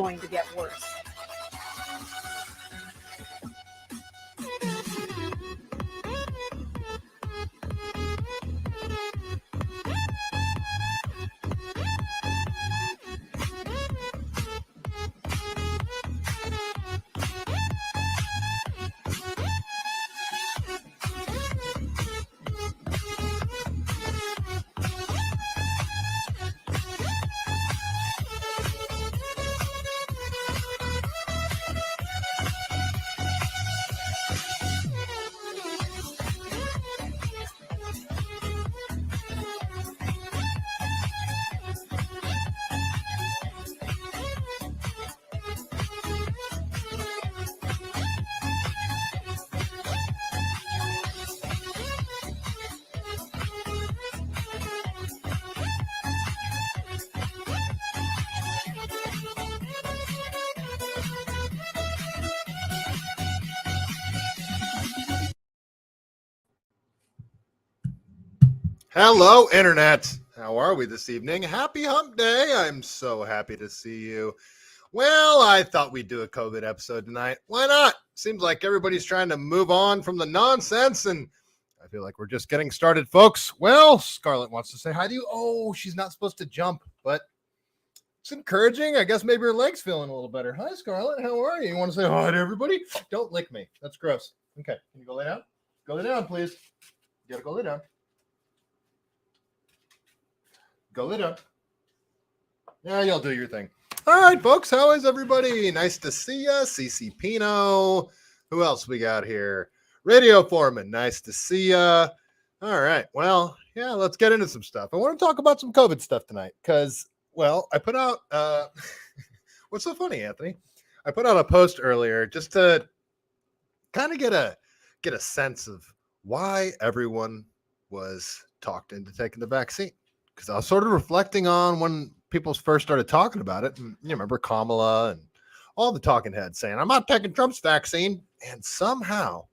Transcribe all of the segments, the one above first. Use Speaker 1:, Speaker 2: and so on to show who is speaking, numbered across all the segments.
Speaker 1: going to get worse.
Speaker 2: Hello, Internet. How are we this evening? Happy Hump Day. I'm so happy to see you. Well, I thought we'd do a COVID episode tonight. Why not? Seems like everybody's trying to move on from the nonsense, and I feel like we're just getting started, folks. Well, Scarlett wants to say hi to you. Oh, she's not supposed to jump, but it's encouraging. I guess maybe her leg's feeling a little better. Hi, Scarlett. How are you? You want to say hi to everybody? Don't lick me. That's gross. Okay. Can you go lay down? Go lay down, please. You gotta go lay down. Go lay down. Yeah, you'll do your thing. All right, folks. How is everybody? Nice to see you. CC Pino. Who else we got here? Radio Foreman. Nice to see you. All right. Well, yeah, let's get into some stuff. I want to talk about some COVID stuff tonight because, well, I put out what's so funny, Anthony? I put out a post earlier just to kind of get a sense of why everyone was talked into taking the vaccine. Because I was sort of reflecting on when people first started talking about it. And you remember Kamala and all the talking heads saying, I'm not taking Trump's vaccine. And somehow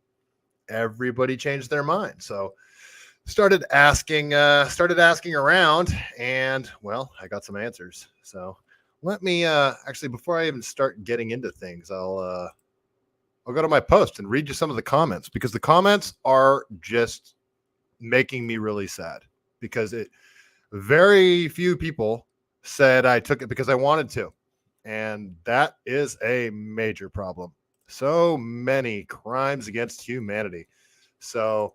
Speaker 2: everybody changed their mind. So started asking around, and well, I got some answers. So let me actually, before I even start getting into things, I'll go to my post and read you some of the comments, because the comments are just making me really sad, because very few people said I took it because I wanted to. And that is a major problem. So many crimes against humanity. So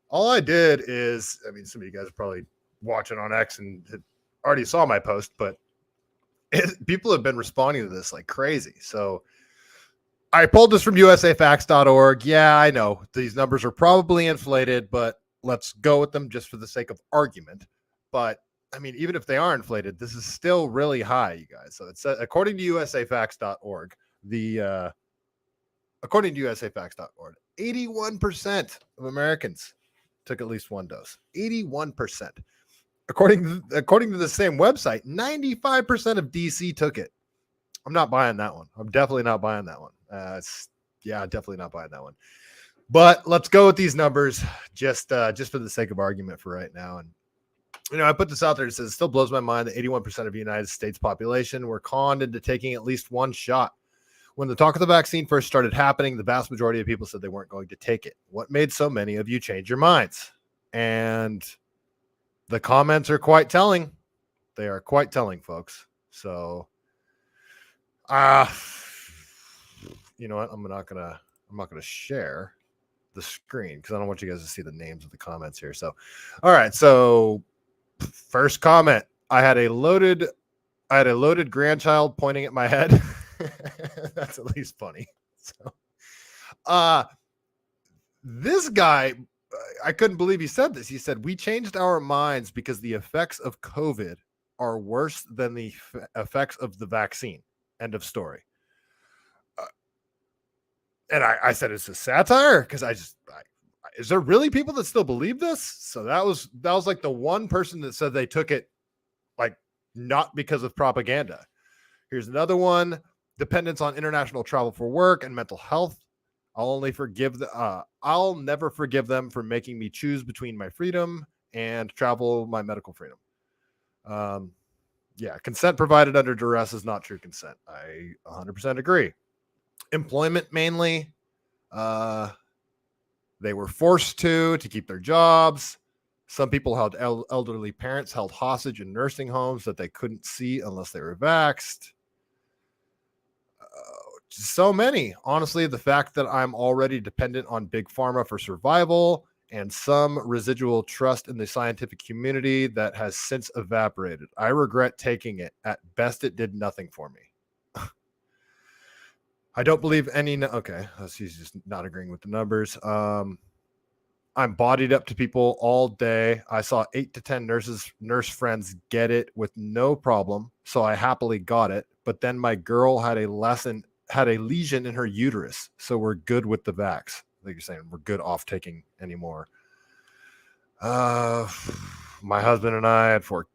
Speaker 2: all I did is, I mean, some of you guys are probably watching on X and already saw my post, but people have been responding to this like crazy. So I pulled this from usafacts.org. Yeah, I know these numbers are probably inflated, but let's go with them just for the sake of argument. But I mean, even if they are inflated, this is still really high, you guys. So it's according to usafacts.org, according to usafacts.org, 81% of Americans took at least one dose. 81%. According to the same website, 95% of DC took it. I'm not buying that one. I'm definitely not buying that one. Definitely not buying that one. But let's go with these numbers just for the sake of argument for right now. And you know, I put this out there. It says, it still blows my mind that 81% of the United States population were conned into taking at least one shot. When the talk of the vaccine first started happening, the vast majority of people said they weren't going to take it. What made so many of you change your minds? And the comments are quite telling. They are quite telling, folks. So, you know what? I'm not gonna share the screen because I don't want you guys to see the names of the comments here. So, all right. So, first comment: I had a loaded grandchild pointing at my head. That's at least funny. So, this guy, I couldn't believe he said this. He said, we changed our minds because the effects of COVID are worse than the effects of the vaccine. End of story. And I said, it's a satire, because is there really people that still believe this? So that was like the one person that said they took it like not because of propaganda. Here's another one: dependence on international travel for work and mental health. I'll never forgive them for making me choose between my freedom and travel, my medical freedom. Yeah, consent provided under duress is not true consent. I 100% agree. Employment mainly. They were forced to keep their jobs. Some people held elderly parents held hostage in nursing homes that they couldn't see unless they were vaxxed. So many. Honestly, the fact that I'm already dependent on big pharma for survival and some residual trust in the scientific community that has since evaporated. I regret taking it. At best, it did nothing for me. I don't believe any. Okay, he's just not agreeing with the numbers. I'm bodied up to people all day. I saw 8 to 10 nurse friends get it with no problem, so I happily got it. But then my girl had a lesion in her uterus, so we're good with the vax. Like you're saying, we're good off taking anymore. My husband and I had 4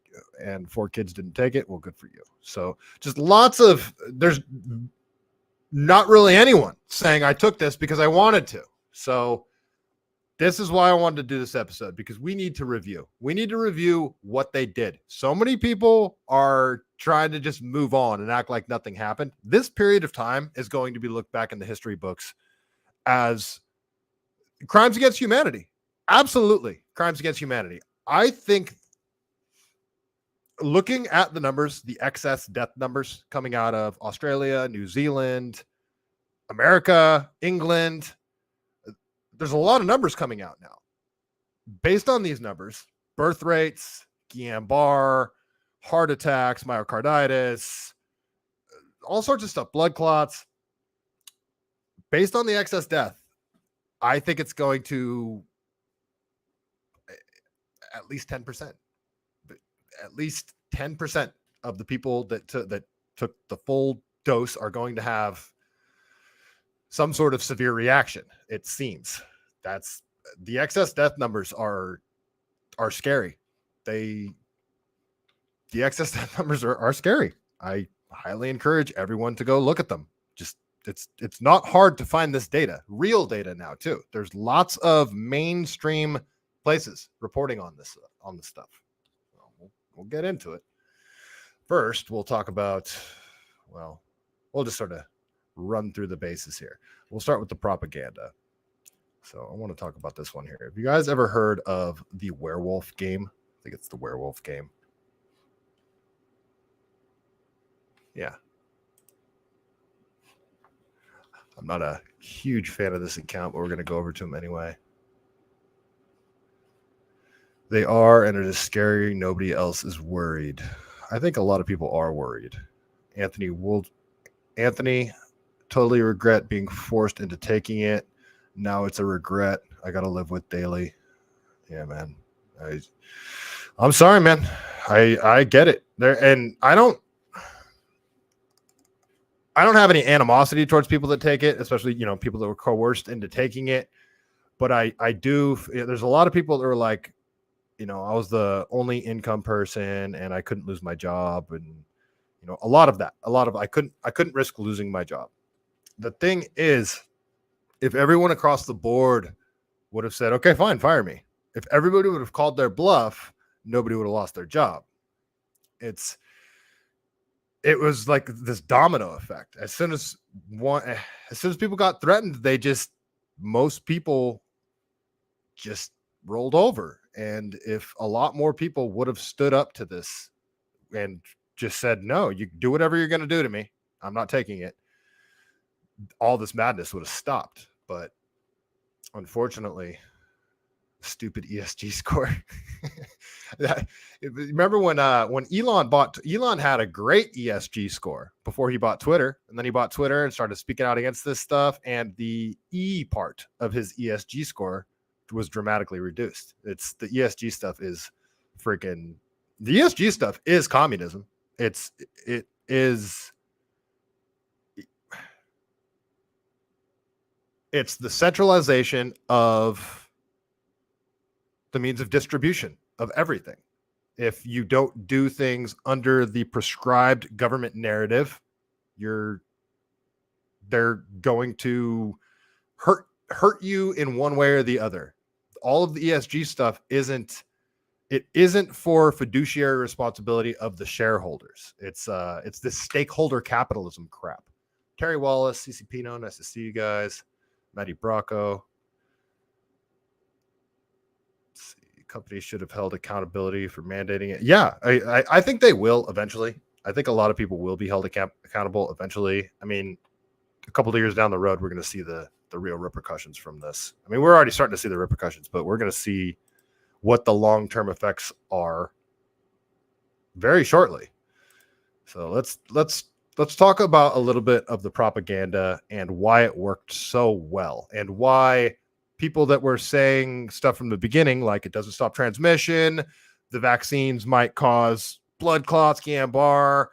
Speaker 2: kids didn't take it. Well, good for you. So just there's not really anyone saying I took this because I wanted to. So this is why I wanted to do this episode, because we need to review. We need to review what they did. So many people are trying to just move on and act like nothing happened. This period of time is going to be looked back in the history books as crimes against humanity. Absolutely. Crimes against humanity. I think looking at the numbers, the excess death numbers coming out of Australia, New Zealand, America, England, there's a lot of numbers coming out now. Based on these numbers, birth rates, Guillain-Barré, heart attacks, myocarditis, all sorts of stuff, blood clots. Based on the excess death, I think it's going to at least 10%. At least 10% of the people that took the full dose are going to have some sort of severe reaction. It seems that's the excess death numbers are scary. The excess death numbers are scary. I highly encourage everyone to go look at them. Just it's not hard to find this data, real data now too. There's lots of mainstream places reporting on this stuff. We'll get into it. First, we'll talk about, we'll just sort of run through the bases here. We'll start with the propaganda. So I want to talk about this one here. Have you guys ever heard of the werewolf game? I think it's the werewolf game. Yeah. I'm not a huge fan of this account, but we're going to go over to them anyway. They are, and it is scary. Nobody else is worried. I think a lot of people are worried. Anthony, totally regret being forced into taking it. Now it's a regret I got to live with daily. Yeah, man. I'm sorry, man. I get it there, and I don't have any animosity towards people that take it, especially, people that were coerced into taking it. But I do. There's a lot of people that are like, I was the only income person and I couldn't lose my job, and a lot of I couldn't risk losing my job. The thing is, if everyone across the board would have said, okay, fine, fire me. If everybody would have called their bluff, nobody would have lost their job. It was like this domino effect. As soon as people got threatened, most people just rolled over. And if a lot more people would have stood up to this and just said, no, you do whatever you're going to do to me, I'm not taking it, all this madness would have stopped. But unfortunately, stupid ESG score. Remember when Elon had a great ESG score before he bought Twitter, and then he bought Twitter and started speaking out against this stuff, and the E part of his ESG score was dramatically reduced. The ESG stuff is the ESG stuff is communism. It's the centralization of the means of distribution of everything. If you don't do things under the prescribed government narrative, they're going to hurt you in one way or the other. All of the ESG stuff isn't it isn't for fiduciary responsibility of the shareholders. It's this stakeholder capitalism crap. Terry Wallace, CC Pino, nice to see you guys. Matty Bracco. Let's see. Companies should have held accountability for mandating it. Yeah, I think they will eventually. I think a lot of people will be held accountable eventually. I mean, a couple of years down the road, we're going to see the real repercussions from this. I mean, we're already starting to see the repercussions, but we're going to see what the long-term effects are very shortly. So let's talk about a little bit of the propaganda and why it worked so well, and why people that were saying stuff from the beginning, like it doesn't stop transmission, the vaccines might cause blood clots, Guillain-Barré,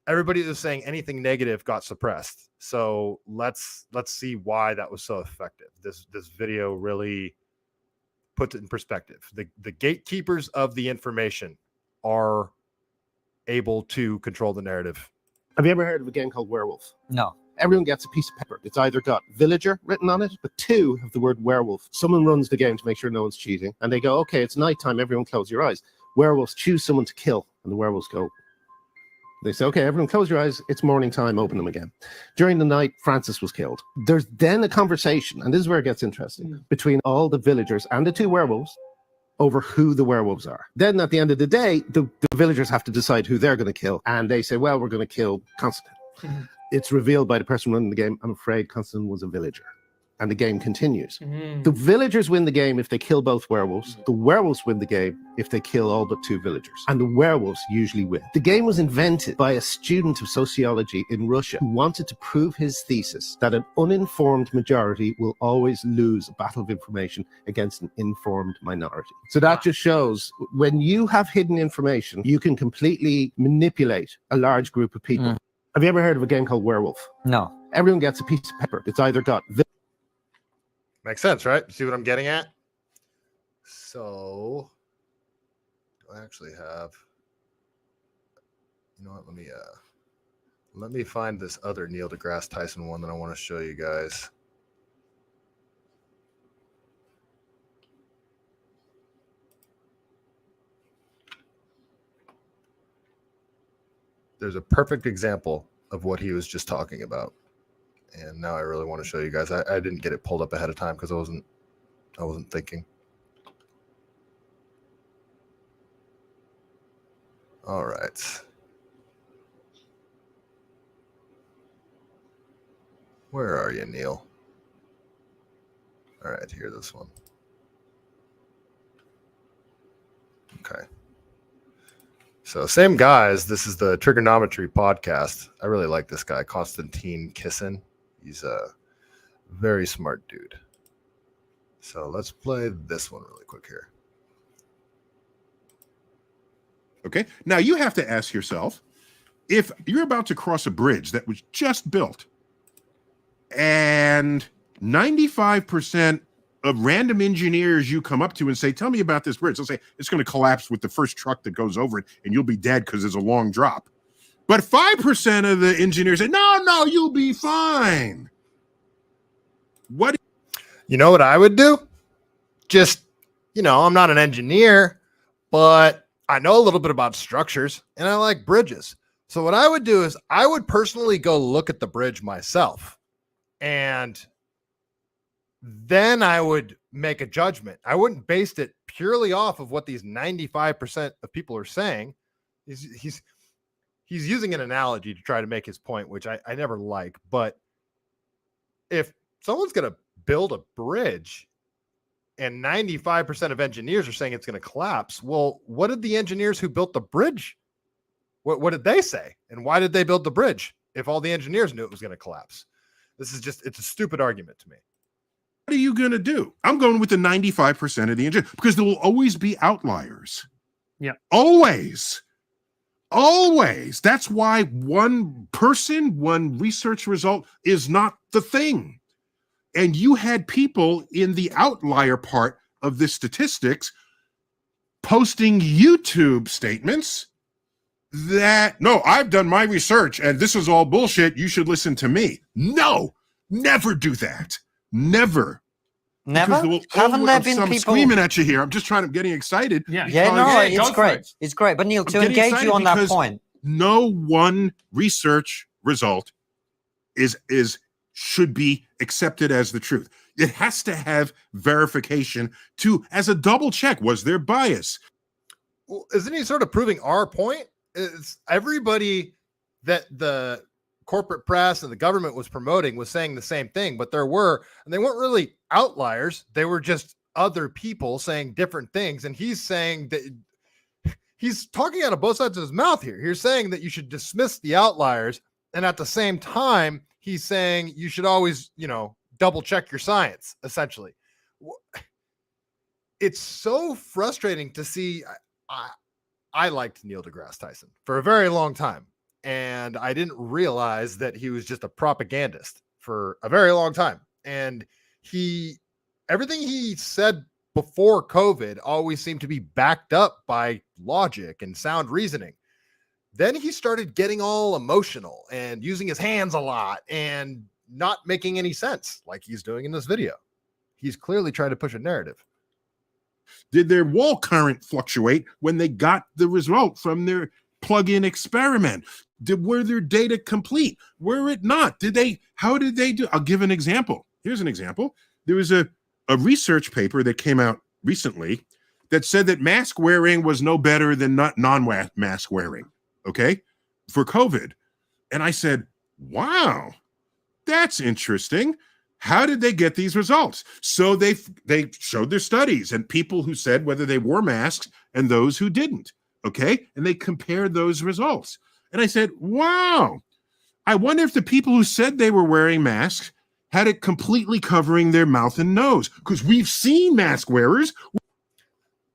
Speaker 2: everybody that was saying anything negative got suppressed. So let's see why that was so effective. This video really puts it in perspective. The gatekeepers of the information are able to control the narrative.
Speaker 1: Have you ever heard of a game called Werewolf?
Speaker 3: No.
Speaker 1: Everyone gets a piece of paper. It's either got villager written on it, but 2 have the word werewolf. Someone runs the game to make sure no one's cheating, and they go, okay, it's nighttime, everyone close your eyes. Werewolves choose someone to kill, and the werewolves go. They say, okay, everyone close your eyes, it's morning time, open them again. During the night, Francis was killed. There's then a conversation, and this is where it gets interesting, between all the villagers and the 2 werewolves over who the werewolves are. Then at the end of the day, the villagers have to decide who they're going to kill, and they say, well, we're going to kill Constantine. It's revealed by the person running the game, I'm afraid Constantine was a villager. And the game continues. The villagers win the game if they kill both werewolves. The werewolves win the game if they kill all but 2 villagers. And the werewolves usually win. The game was invented by a student of sociology in Russia who wanted to prove his thesis that an uninformed majority will always lose a battle of information against an informed minority. So that just shows when you have hidden information, you can completely manipulate a large group of people. Have you ever heard of a game called Werewolf?
Speaker 3: No.
Speaker 1: Everyone gets a piece of paper. It's either got
Speaker 2: Makes sense, right? See what I'm getting at? So, do I actually have? You know what? Let me find this other Neil deGrasse Tyson one that I want to show you guys. There's a perfect example of what he was just talking about. And now I really want to show you guys. I didn't get it pulled up ahead of time because I wasn't thinking. All right. Where are you, Neil? All right, here's this one. Okay. So same guys. This is the Trigonometry podcast. I really like this guy, Konstantin Kisin. He's a very smart dude. So let's play this one really quick here.
Speaker 4: Okay. Now you have to ask yourself, if you're about to cross a bridge that was just built and 95% of random engineers you come up to and say, tell me about this bridge. They'll say, it's going to collapse with the first truck that goes over it and you'll be dead because there's a long drop. But 5% of the engineers say, no, you'll be fine. What?
Speaker 2: You know what I would do? Just, I'm not an engineer, but I know a little bit about structures and I like bridges. So what I would do is I would personally go look at the bridge myself. And then I would make a judgment. I wouldn't base it purely off of what these 95% of people are saying. He's using an analogy to try to make his point, which I never like. But if someone's going to build a bridge and 95% of engineers are saying it's going to collapse, well, what did the engineers who built the bridge, what did they say? And why did they build the bridge if all the engineers knew it was going to collapse? It's a stupid argument to me.
Speaker 4: What are you going to do? I'm going with the 95% of the engineers because there will always be outliers.
Speaker 3: Yeah.
Speaker 4: Always. That's why one person, one research result is not the thing. And you had people in the outlier part of the statistics posting YouTube statements that, no, I've done my research and this is all bullshit. You should listen to me. No, never do that. Never.
Speaker 3: Never?
Speaker 4: Haven't there been people screaming at you here? I'm just getting excited.
Speaker 3: Yeah, no, it's great. It's great. But Neil, to engage you on that point,
Speaker 4: no one research result should be accepted as the truth. It has to have verification as a double check. Was there bias?
Speaker 2: Well, isn't he sort of proving our point? It's everybody that the corporate press and the government was promoting was saying the same thing, but they weren't really outliers. They were just other people saying different things. And he's saying that he's talking out of both sides of his mouth here. He's saying that you should dismiss the outliers. And at the same time, he's saying you should always, double check your science, essentially. It's so frustrating to see. I liked Neil deGrasse Tyson for a very long time. And I didn't realize that he was just a propagandist for a very long time. And everything he said before COVID always seemed to be backed up by logic and sound reasoning. Then he started getting all emotional and using his hands a lot and not making any sense like he's doing in this video. He's clearly trying to push a narrative.
Speaker 4: Did their wall current fluctuate when they got the result from their plug-in experiment? Were their data complete? Were it not? How did they do? I'll give an example. Here's an example. There was a research paper that came out recently that said that mask wearing was no better than non-mask wearing, okay, for COVID. And I said, wow, that's interesting. How did they get these results? So they showed their studies and people who said whether they wore masks and those who didn't, okay? And they compared those results. And I said, wow, I wonder if the people who said they were wearing masks had it completely covering their mouth and nose, because we've seen mask wearers.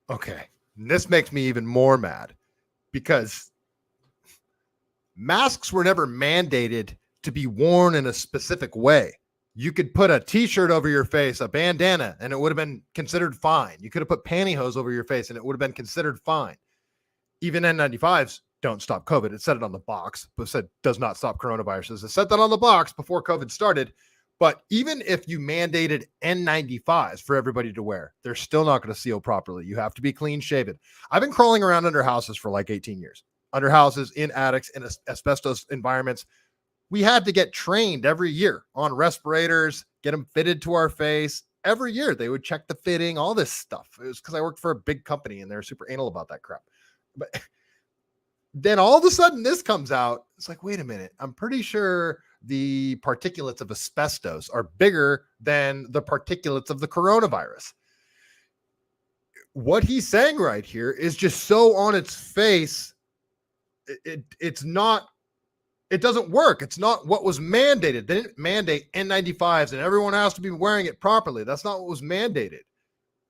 Speaker 2: Okay, and this makes me even more mad because masks were never mandated to be worn in a specific way. You could put a t-shirt over your face, a bandana, and it would have been considered fine. You could have put pantyhose over your face and it would have been considered fine. Even N95s don't stop COVID. It said it on the box, but it said does not stop coronaviruses. It said that on the box before COVID started. But even if you mandated N95s for everybody to wear, they're still not going to seal properly. You have to be clean shaven. I've been crawling around under houses for like 18 years. Under houses, in attics, in asbestos environments. We had to get trained every year on respirators, get them fitted to our face. Every year they would check the fitting, all this stuff. It was because I worked for a big company and they're super anal about that crap. But then all of a sudden this comes out. It's like, wait a minute. I'm pretty sure the particulates of asbestos are bigger than the particulates of the coronavirus. What he's saying right here is just so on its face. It's not. It doesn't work. It's not what was mandated. They didn't mandate N95s and everyone has to be wearing it properly. That's not what was mandated.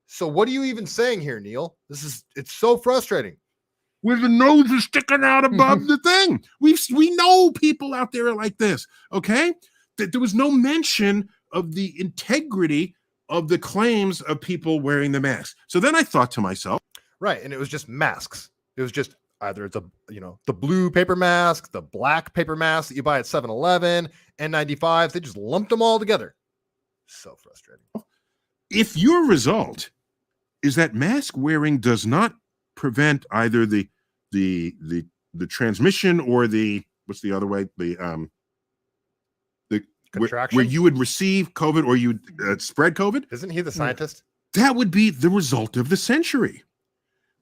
Speaker 2: So what are you even saying here, Neil? It's so frustrating.
Speaker 4: Where the nose is sticking out above the thing. We know people out there are like this, okay? That there was no mention of the integrity of the claims of people wearing the mask. So then I thought to myself.
Speaker 2: Right, and it was just masks. It was just either it's the blue paper mask, the black paper mask that you buy at 7-Eleven, N95s. They just lumped them all together. So frustrating.
Speaker 4: If your result is that mask wearing does not prevent either the transmission or what's the other way? The
Speaker 2: contraction?
Speaker 4: Where you would receive COVID or you spread COVID.
Speaker 2: Isn't he the scientist?
Speaker 4: That would be the result of the century.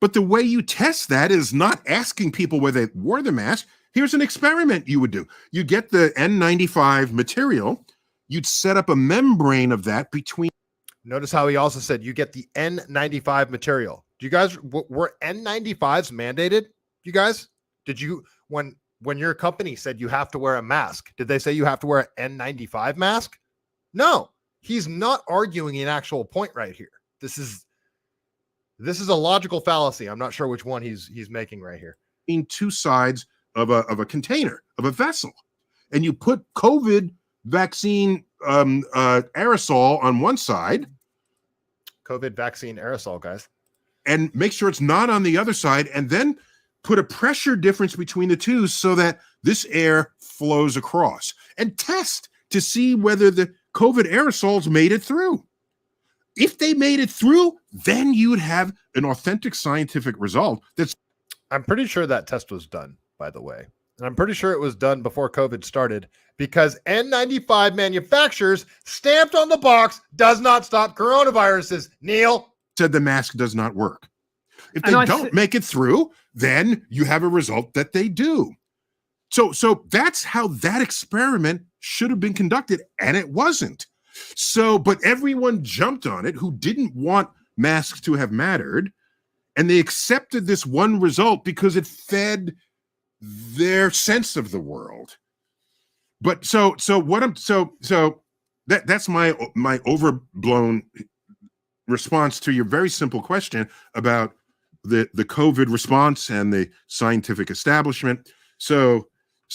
Speaker 4: But the way you test that is not asking people whether they wore the mask. Here's an experiment you would do. You get the N95 material. You'd set up a membrane of that between.
Speaker 2: Notice how he also said you get the N95 material. Do you guys, were N95s mandated? You guys, did you, when your company said you have to wear a mask, did they say you have to wear an N95 mask? No, he's not arguing an actual point right here. This is a logical fallacy. I'm not sure which one he's making right here.
Speaker 4: In two sides of a container, of a vessel, and you put COVID vaccine aerosol on one side.
Speaker 2: COVID vaccine aerosol, guys.
Speaker 4: And make sure it's not on the other side, and then put a pressure difference between the two so that this air flows across. And test to see whether the COVID aerosols made it through. if they made it through, then you would have an authentic scientific result.
Speaker 2: I'm pretty sure that test was done, by the way. And I'm pretty sure it was done before COVID started, because N95 manufacturers stamped on the box does not stop coronaviruses. Neil
Speaker 4: said the mask does not work. If they don't make it through, then you have a result that they do. So that's how that experiment should have been conducted, and it wasn't. So, but everyone jumped on it who didn't want masks to have mattered, and they accepted this one result because it fed their sense of the world. But that's my overblown response to your very simple question about the COVID response and the scientific establishment. So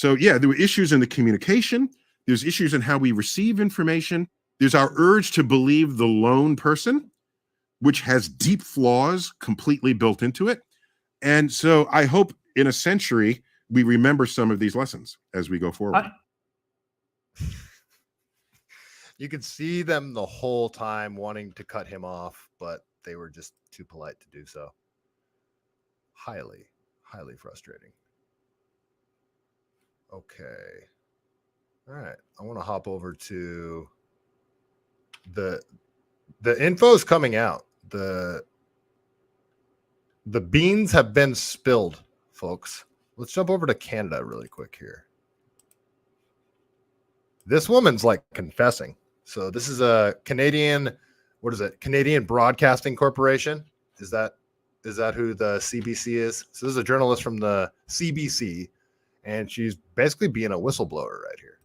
Speaker 4: yeah, there were issues in the communication. There's issues in how we receive information. There's our urge to believe the lone person, which has deep flaws completely built into it. And so I hope in a century, we remember some of these lessons as we go forward.
Speaker 2: You could see them the whole time wanting to cut him off, but they were just too polite to do so. Highly, highly frustrating. Okay. All right. I want to hop over to the info's coming out. The beans have been spilled, folks. Let's jump over to Canada really quick here. This woman's like confessing. So this is a Canadian, what is it? Canadian Broadcasting Corporation. Is that who the CBC is? So this is a journalist from the CBC, and she's basically being a whistleblower right here.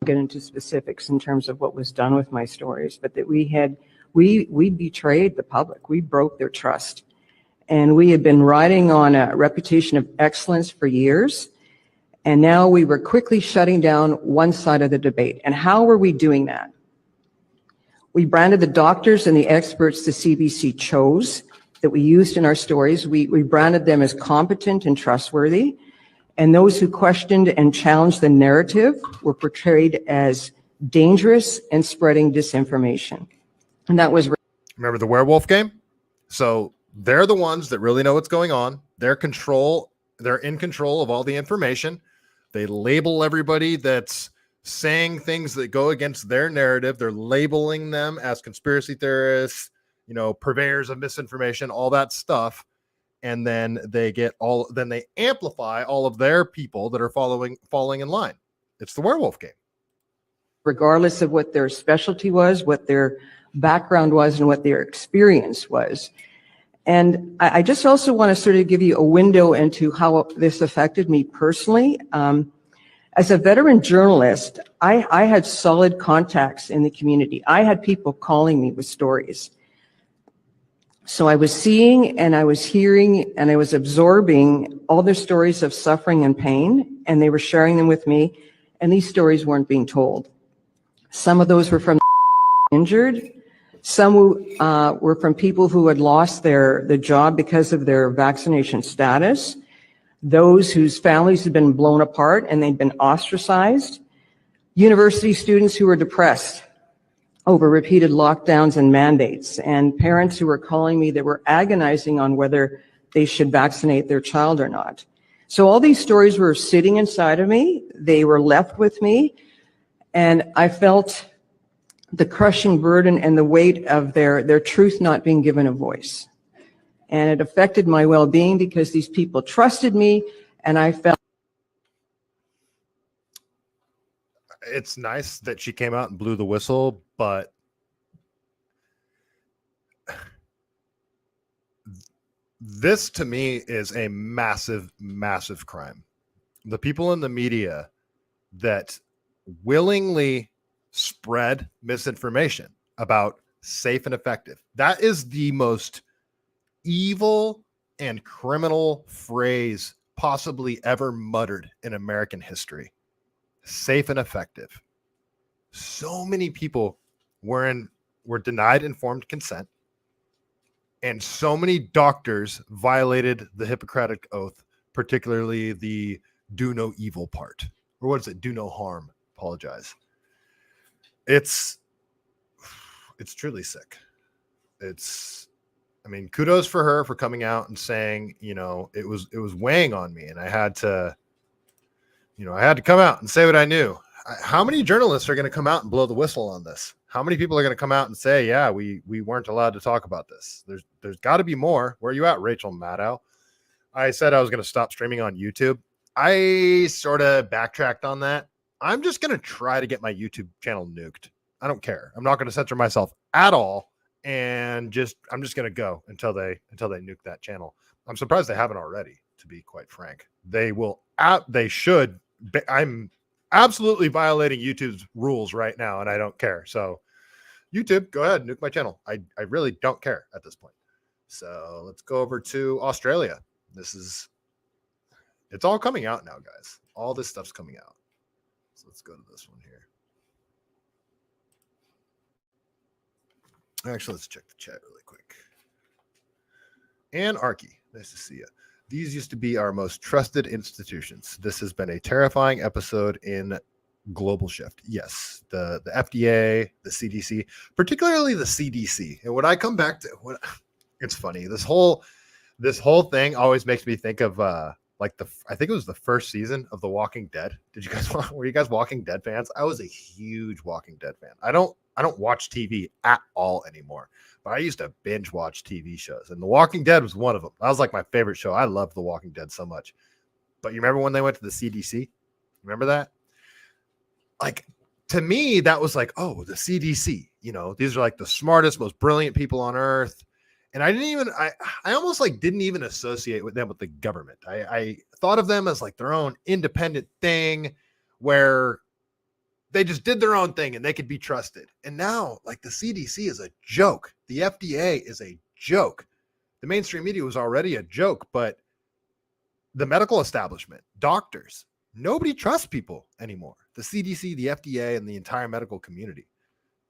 Speaker 5: Get into specifics in terms of what was done with my stories, but that we betrayed the public. We broke their trust. And we had been riding on a reputation of excellence for years. And now we were quickly shutting down one side of the debate. And how were we doing that? We branded the doctors and the experts the CBC chose that we used in our stories. We branded them as competent and trustworthy. And those who questioned and challenged the narrative were portrayed as dangerous and spreading disinformation. And that was...
Speaker 2: Remember the werewolf game? So they're the ones that really know what's going on. They're in control of all the information. They label everybody that's saying things that go against their narrative. They're labeling them as conspiracy theorists, purveyors of misinformation, all that stuff. And then they amplify all of their people that are falling in line. It's the werewolf game.
Speaker 5: Regardless of what their specialty was, what their background was, and what their experience was. And I just also want to sort of give you a window into how this affected me personally. As a veteran journalist, I had solid contacts in the community. I had people calling me with stories. So I was seeing and I was hearing and I was absorbing all their stories of suffering and pain, and they were sharing them with me, and these stories weren't being told. Some of those were from injured. Some were from people who had lost their job because of their vaccination status, those whose families had been blown apart and they'd been ostracized, university students who were depressed over repeated lockdowns and mandates, and parents who were calling me that were agonizing on whether they should vaccinate their child or not. So all these stories were sitting inside of me. They were left with me, and I felt the crushing burden and the weight of their truth not being given a voice. And it affected my well-being because these people trusted me, and I felt...
Speaker 2: It's nice that she came out and blew the whistle, but this to me is a massive, massive crime. The people in the media that willingly spread misinformation about safe and effective. That is the most evil and criminal phrase possibly ever muttered in American history. Safe and effective. So many people were denied informed consent, and so many doctors violated the Hippocratic Oath, particularly the do no evil part. Or what is it? Do no harm. Apologize. It's It's truly sick. I mean, kudos for her for coming out and saying, you know, it was weighing on me, and I had to come out and say what I knew. How many journalists are going to come out and blow the whistle on this? How many people are going to come out and say, yeah, we weren't allowed to talk about this? There's got to be more. Where are you at, Rachel Maddow? I said I was going to stop streaming on YouTube. I sort of backtracked on that. I'm just going to try to get my YouTube channel nuked. I don't care. I'm not going to censor myself at all. And I'm just going to go until they nuke that channel. I'm surprised they haven't already, to be quite frank. They should. I'm absolutely violating YouTube's rules right now, and I don't care. So YouTube, go ahead, nuke my channel. I really don't care at this point. So let's go over to Australia. It's all coming out now, guys. All this stuff's coming out. So let's go to this one here. Actually, let's check the chat really quick. Anarchy, nice to see you. These used to be our most trusted institutions. This has been a terrifying episode in global shift. Yes, the FDA, the CDC, particularly the CDC. And when I come back to it's funny. This whole thing always makes me think of I think it was the first season of The Walking Dead. Were you guys Walking Dead fans? I was a huge Walking Dead fan. I don't watch TV at all anymore, but I used to binge watch TV shows, and The Walking Dead was one of them. That was like my favorite show. I loved The Walking Dead so much. But you remember when they went to the CDC? Remember that? Like, to me, that was like, oh, the CDC. You know, these are like the smartest, most brilliant people on earth. And I almost like didn't even associate with them with the government. I thought of them as like their own independent thing where they just did their own thing and they could be trusted. And now, like, the CDC is a joke. The FDA is a joke. The mainstream media was already a joke, but the medical establishment, doctors, nobody trusts people anymore. The CDC, the FDA, and the entire medical community,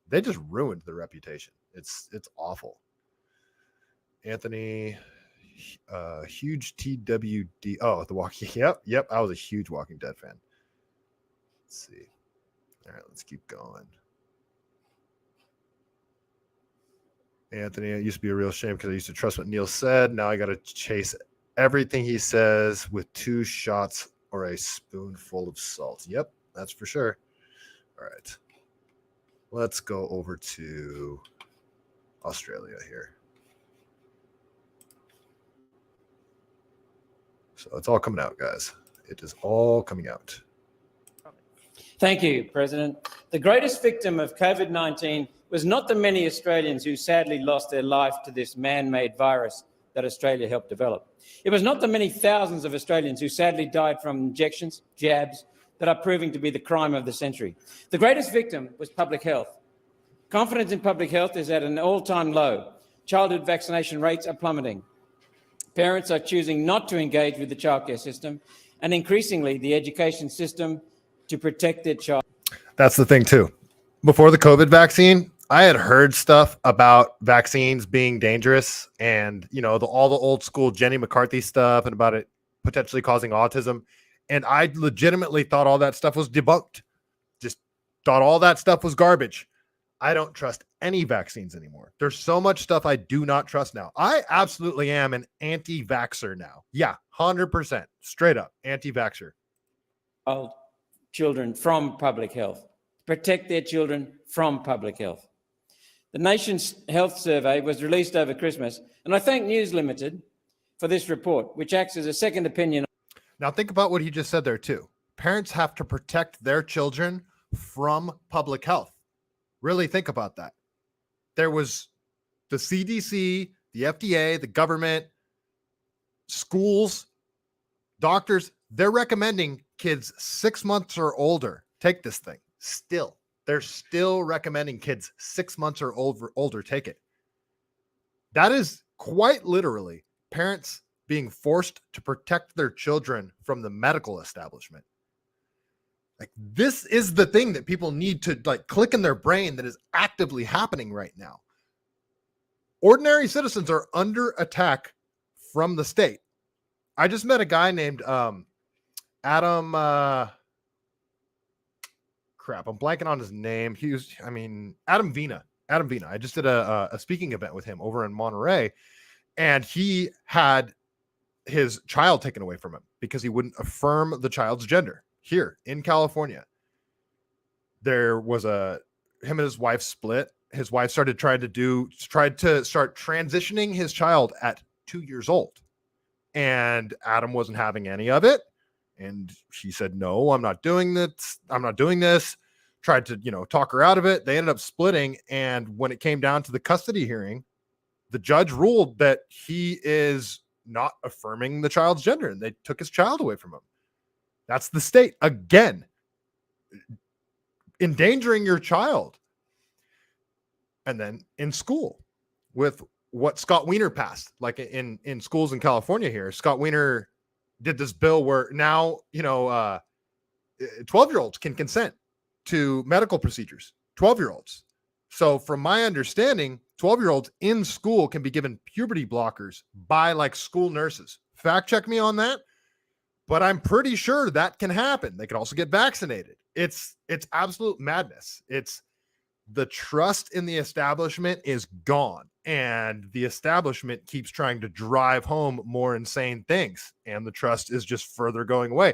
Speaker 2: they just ruined their reputation. It's awful. Anthony, huge TWD. Oh, The Walking. Yep. I was a huge Walking Dead fan. Let's see. All right, let's keep going. Anthony, it used to be a real shame because I used to trust what Neil said. Now I got to chase everything he says with 2 shots or a spoonful of salt. Yep, that's for sure. All right. Let's go over to Australia here. So it's all coming out, guys. It is all coming out.
Speaker 6: Thank you, President. The greatest victim of COVID-19 was not the many Australians who sadly lost their life to this man-made virus that Australia helped develop. It was not the many thousands of Australians who sadly died from injections, jabs, that are proving to be the crime of the century. The greatest victim was public health. Confidence in public health is at an all-time low. Childhood vaccination rates are plummeting. Parents are choosing not to engage with the childcare system, and increasingly the education system to protect their child.
Speaker 2: That's the thing too. Before the COVID vaccine, I had heard stuff about vaccines being dangerous and, you know, all the old school Jenny McCarthy stuff and about it potentially causing autism. And I legitimately thought all that stuff was debunked. Just thought all that stuff was garbage. I don't trust any vaccines anymore. There's so much stuff I do not trust now. I absolutely am an anti-vaxxer now. Yeah, 100%. Straight up anti-vaxxer.
Speaker 6: Children from public health. Protect their children from public health. The nation's health survey was released over Christmas, and I thank News Limited for this report, which acts as a second opinion.
Speaker 2: Now think about what he just said there too. Parents have to protect their children from public health. Really think about that. There was the CDC, the FDA, the government, schools, doctors. They're recommending kids 6 months or older take this thing. Still, they're still recommending kids 6 months or older take it. That is quite literally parents being forced to protect their children from the medical establishment. Like, this is the thing that people need to like click in their brain that is actively happening right now. Ordinary citizens are under attack from the state. I just met a guy named Adam. Crap, I'm blanking on his name. Adam Vina. Adam Vina. I just did a speaking event with him over in Monterey, and he had his child taken away from him because he wouldn't affirm the child's gender. Here in California, there was him and his wife split. His wife tried to start transitioning his child at 2 years old, and Adam wasn't having any of it. And she said, "No, I'm not doing this. I'm not doing this." Tried to, talk her out of it. They ended up splitting. And when it came down to the custody hearing, the judge ruled that he is not affirming the child's gender, and they took his child away from him. That's the state again, endangering your child. And then in school, with what Scott Wiener passed, like in schools in California here, Scott Wiener did this bill where now 12-year-olds can consent to medical procedures. 12-year-olds. So from my understanding, 12-year-olds in school can be given puberty blockers by like school nurses. Fact check me on that. But I'm pretty sure that can happen. They can also get vaccinated. It's absolute madness. It's the trust in the establishment is gone, and the establishment keeps trying to drive home more insane things, and the trust is just further going away.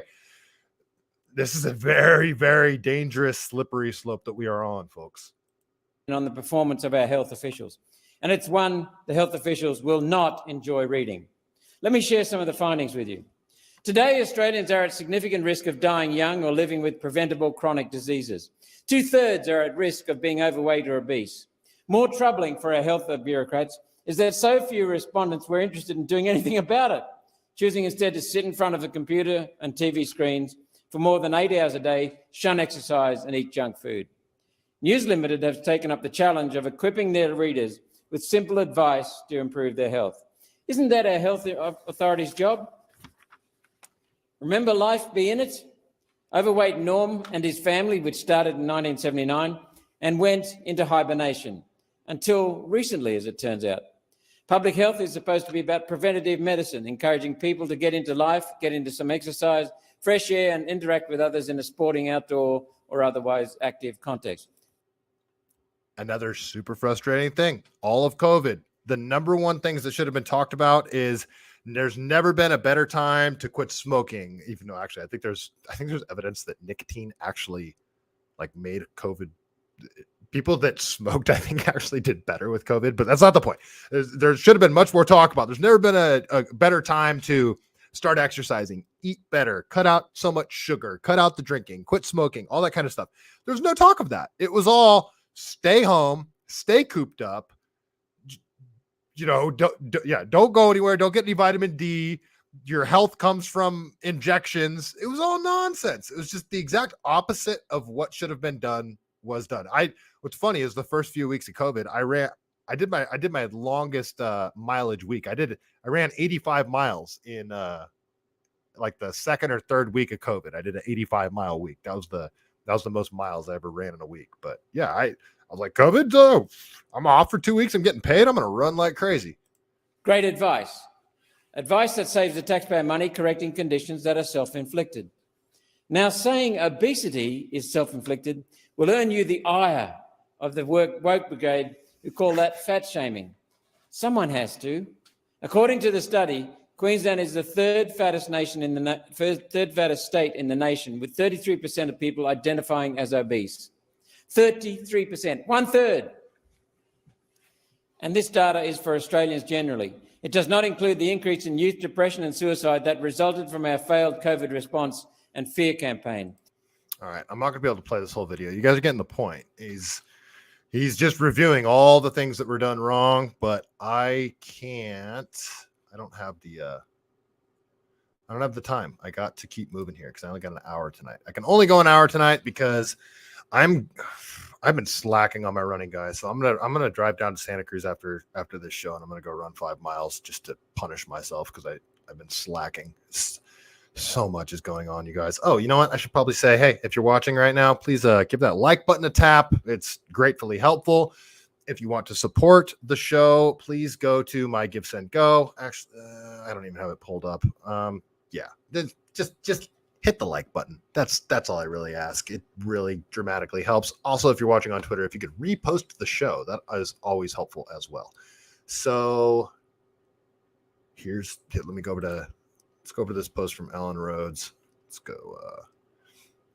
Speaker 2: This is a very, very dangerous, slippery slope that we are on, folks.
Speaker 6: On the performance of our health officials. And it's one the health officials will not enjoy reading. Let me share some of the findings with you. Today, Australians are at significant risk of dying young or living with preventable chronic diseases. 2/3 are at risk of being overweight or obese. More troubling for our health bureaucrats is that so few respondents were interested in doing anything about it, choosing instead to sit in front of a computer and TV screens for more than 8 hours a day, shun exercise and eat junk food. News Limited has taken up the challenge of equipping their readers with simple advice to improve their health. Isn't that our health authorities' job? Remember Life Be In It? Overweight Norm and his family, which started in 1979 and went into hibernation until recently, as it turns out. Public health is supposed to be about preventative medicine, encouraging people to get into life, get into some exercise, fresh air, and interact with others in a sporting, outdoor, or otherwise active context.
Speaker 2: Another super frustrating thing, all of COVID, the number one things that should have been talked about is there's never been a better time to quit smoking, even though actually I think there's evidence that nicotine actually like made COVID. People that smoked, I think, actually did better with COVID, but that's not the point. There should have been much more talk about. There's never been a better time to start exercising, eat better, cut out so much sugar, cut out the drinking, quit smoking, all that kind of stuff. There's no talk of that. It was all stay home, stay cooped up, don't go anywhere, don't get any vitamin D. Your health comes from injections. It was all nonsense. It was just the exact opposite of what should have been done was done. What's funny is the first few weeks of COVID, I did my longest mileage week. I ran 85 miles in like the second or third week of COVID. I did an 85-mile week. That was the most miles I ever ran in a week. But yeah, I was like, COVID, I'm off for 2 weeks. I'm getting paid. I'm going to run like crazy.
Speaker 6: Great advice. Advice that saves the taxpayer money, correcting conditions that are self-inflicted. Now, saying obesity is self-inflicted will earn you the ire of the woke brigade who call that fat shaming. Someone has to. According to the study, Queensland is the third fattest state in the nation, with 33% of people identifying as obese. 33%, 1/3. And this data is for Australians generally. It does not include the increase in youth depression and suicide that resulted from our failed COVID response and fear campaign.
Speaker 2: All right, I'm not going to be able to play this whole video. You guys are getting the point. He's just reviewing all the things that were done wrong, but I don't have the time. I got to keep moving here because I only got an hour tonight. I can only go an hour tonight because I've been slacking on my running, guys. So I'm gonna drive down to Santa Cruz after this show, and I'm gonna go run 5 miles just to punish myself because I've been slacking. So much is going on, you guys. Oh, you know what? I should probably say, hey, if you're watching right now, please give that like button a tap. It's gratefully helpful. If you want to support the show, please go to my Give Send Go. Actually, I don't even have it pulled up. Yeah, just hit the like button. That's all I really ask. It really dramatically helps. Also, if you're watching on Twitter, if you could repost the show, that is always helpful as well. So let me go over to, let's go over to this post from Alan Rhodes. Let's go.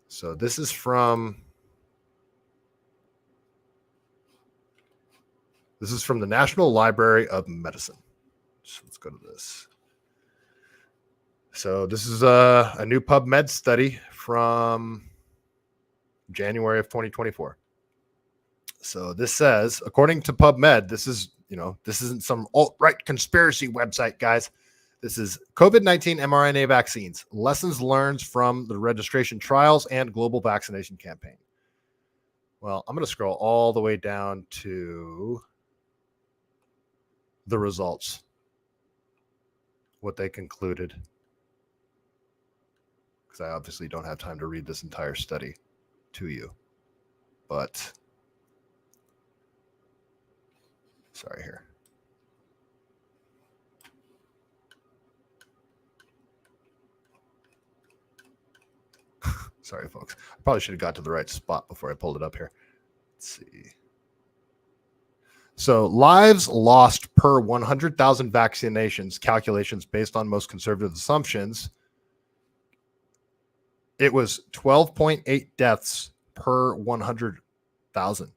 Speaker 2: So this is from the National Library of Medicine. So let's go to this. So this is a new PubMed study from January of 2024. So this says, according to PubMed, this isn't some alt-right conspiracy website, guys. This is COVID-19 mRNA vaccines, lessons learned from the registration trials and global vaccination campaign. Well, I'm going to scroll all the way down to the results, what they concluded, because I obviously don't have time to read this entire study to you. But sorry here. Sorry, folks. I probably should have got to the right spot before I pulled it up here. Let's see. So lives lost per 100,000 vaccinations, calculations based on most conservative assumptions. It was 12.8 deaths per 100,000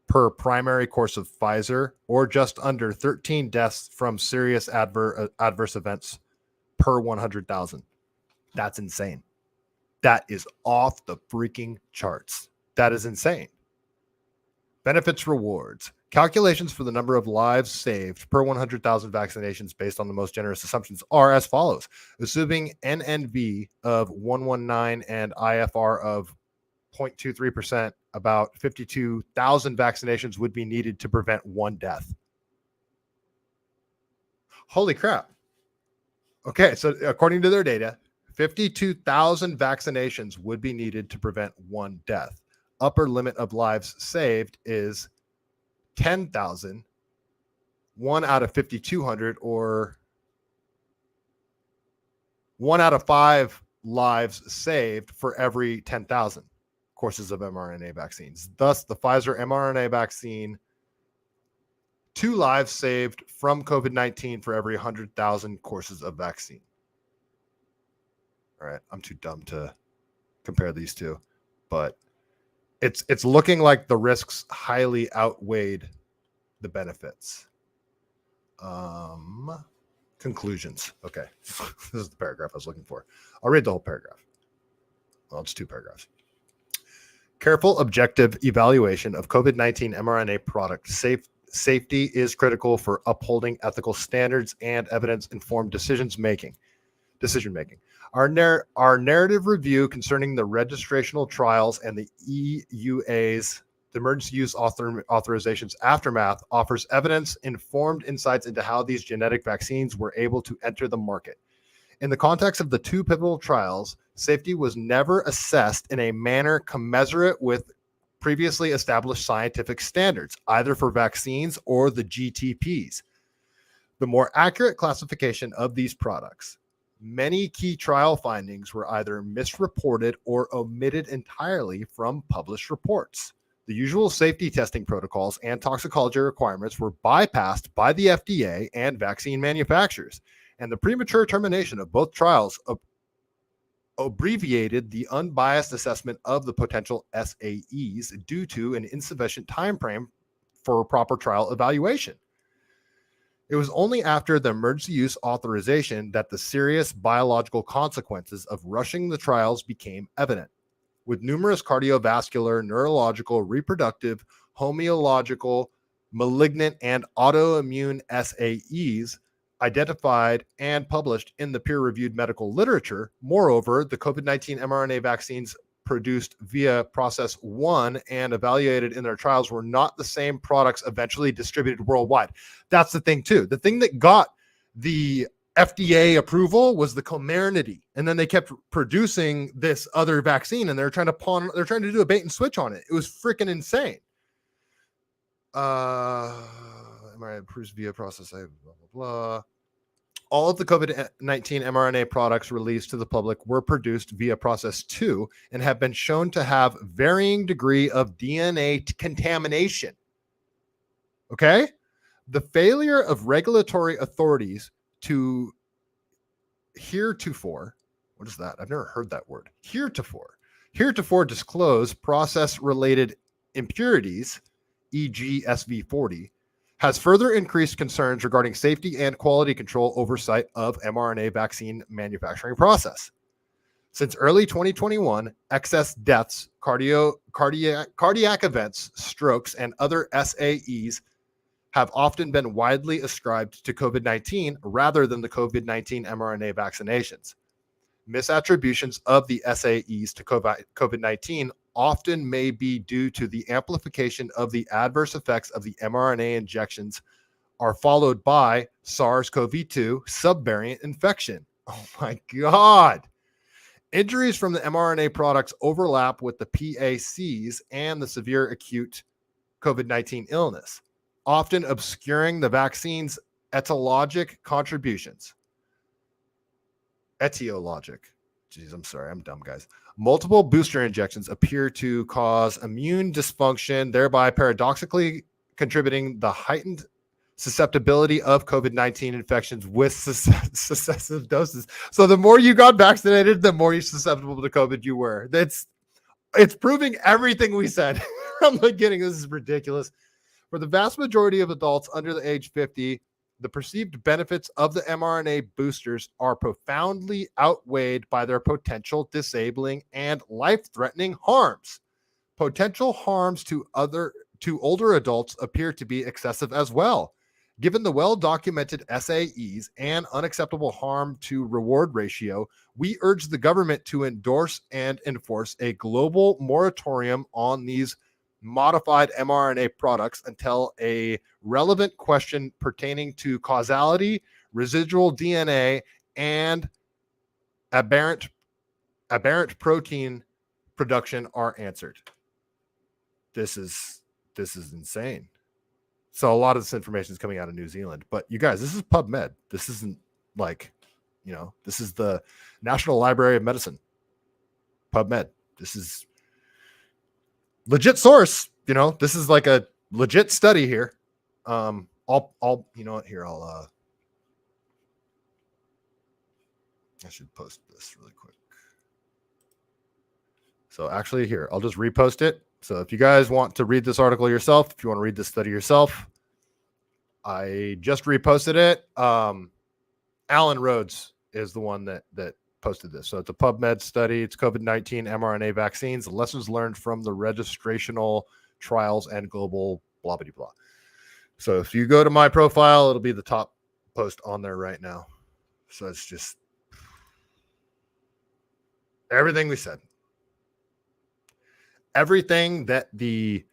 Speaker 2: per primary course of Pfizer, or just under 13 deaths from serious adverse events per 100,000. That's insane. That is off the freaking charts. That is insane. Benefits rewards. Calculations for the number of lives saved per 100,000 vaccinations based on the most generous assumptions are as follows. Assuming NNV of 119 and IFR of 0.23%, about 52,000 vaccinations would be needed to prevent one death. Holy crap. Okay, so according to their data, 52,000 vaccinations would be needed to prevent one death. Upper limit of lives saved is 10,000, 1 out of 5,200, or 1 out of 5 lives saved for every 10,000 courses of mRNA vaccines. Thus, the Pfizer mRNA vaccine, 2 lives saved from COVID-19 for every 100,000 courses of vaccine. All right, I'm too dumb to compare these two, but it's looking like the risks highly outweighed the benefits. Conclusions. Okay, this is the paragraph I was looking for. I'll read the whole paragraph. Well, it's 2 paragraphs. Careful, objective evaluation of COVID-19 mRNA product safety is critical for upholding ethical standards and evidence-informed decision making. Our narrative review concerning the registrational trials and the EUA's, the emergency use authorization's aftermath, offers evidence-informed insights into how these genetic vaccines were able to enter the market. In the context of the 2 pivotal trials, safety was never assessed in a manner commensurate with previously established scientific standards, either for vaccines or the GTPs. The more accurate classification of these products. Many key trial findings were either misreported or omitted entirely from published reports. The usual safety testing protocols and toxicology requirements were bypassed by the FDA and vaccine manufacturers, and the premature termination of both trials abbreviated the unbiased assessment of the potential SAEs due to an insufficient time frame for proper trial evaluation. It was only after the emergency use authorization that the serious biological consequences of rushing the trials became evident, with numerous cardiovascular, neurological, reproductive, homeological, malignant, and autoimmune SAEs identified and published in the peer-reviewed medical literature. Moreover, the COVID-19 mRNA vaccines produced via process 1 and evaluated in their trials were not the same products eventually distributed worldwide. That's the thing too. The thing that got the FDA approval was the Comirnaty, and then they kept producing this other vaccine, and they're trying to do a bait and switch on it. It was freaking insane. mRNA approved via process, blah blah blah. All of the COVID-19 mRNA products released to the public were produced via process 2 and have been shown to have varying degree of DNA contamination. Okay? The failure of regulatory authorities to heretofore, what is that? I've never heard that word. Heretofore disclose process-related impurities, e.g. SV40, has further increased concerns regarding safety and quality control oversight of mRNA vaccine manufacturing process. Since early 2021, excess deaths, cardiac events, strokes, and other SAEs have often been widely ascribed to COVID-19 rather than the COVID-19 mRNA vaccinations. Misattributions of the SAEs to COVID-19 often may be due to the amplification of the adverse effects of the mRNA injections are followed by SARS-CoV-2 subvariant infection. Oh my God. Injuries from the mRNA products overlap with the PACs and the severe acute COVID-19 illness, often obscuring the vaccine's etiologic contributions. Etiologic. Jeez, I'm sorry. I'm dumb, guys. Multiple booster injections appear to cause immune dysfunction, thereby paradoxically contributing the heightened susceptibility of COVID-19 infections with successive doses. So the more you got vaccinated, the more you're susceptible to COVID you were. It's proving everything we said from the beginning. This is ridiculous. For the vast majority of adults under the age 50, the perceived benefits of the mRNA boosters are profoundly outweighed by their potential disabling and life-threatening harms. Potential harms to older adults appear to be excessive as well. Given the well-documented SAEs and unacceptable harm to reward ratio, we urge the government to endorse and enforce a global moratorium on these modified mRNA products until a relevant question pertaining to causality, residual DNA, and aberrant protein production are answered. This is insane. So a lot of this information is coming out of New Zealand, but you guys, this is PubMed. This isn't like, this is the National Library of Medicine. PubMed. This is legit source. This is like a legit study here. I'll I should post this really quick. So actually here, I'll just repost it. So if you guys want to read this article yourself, if you want to read this study yourself, I just reposted it. Alan Rhodes is the one that posted this. So it's a PubMed study. It's COVID-19 mRNA vaccines, lessons learned from the registrational trials and global blah, blah, blah. So if you go to my profile, it'll be the top post on there right now. So it's just everything we said. Everything that the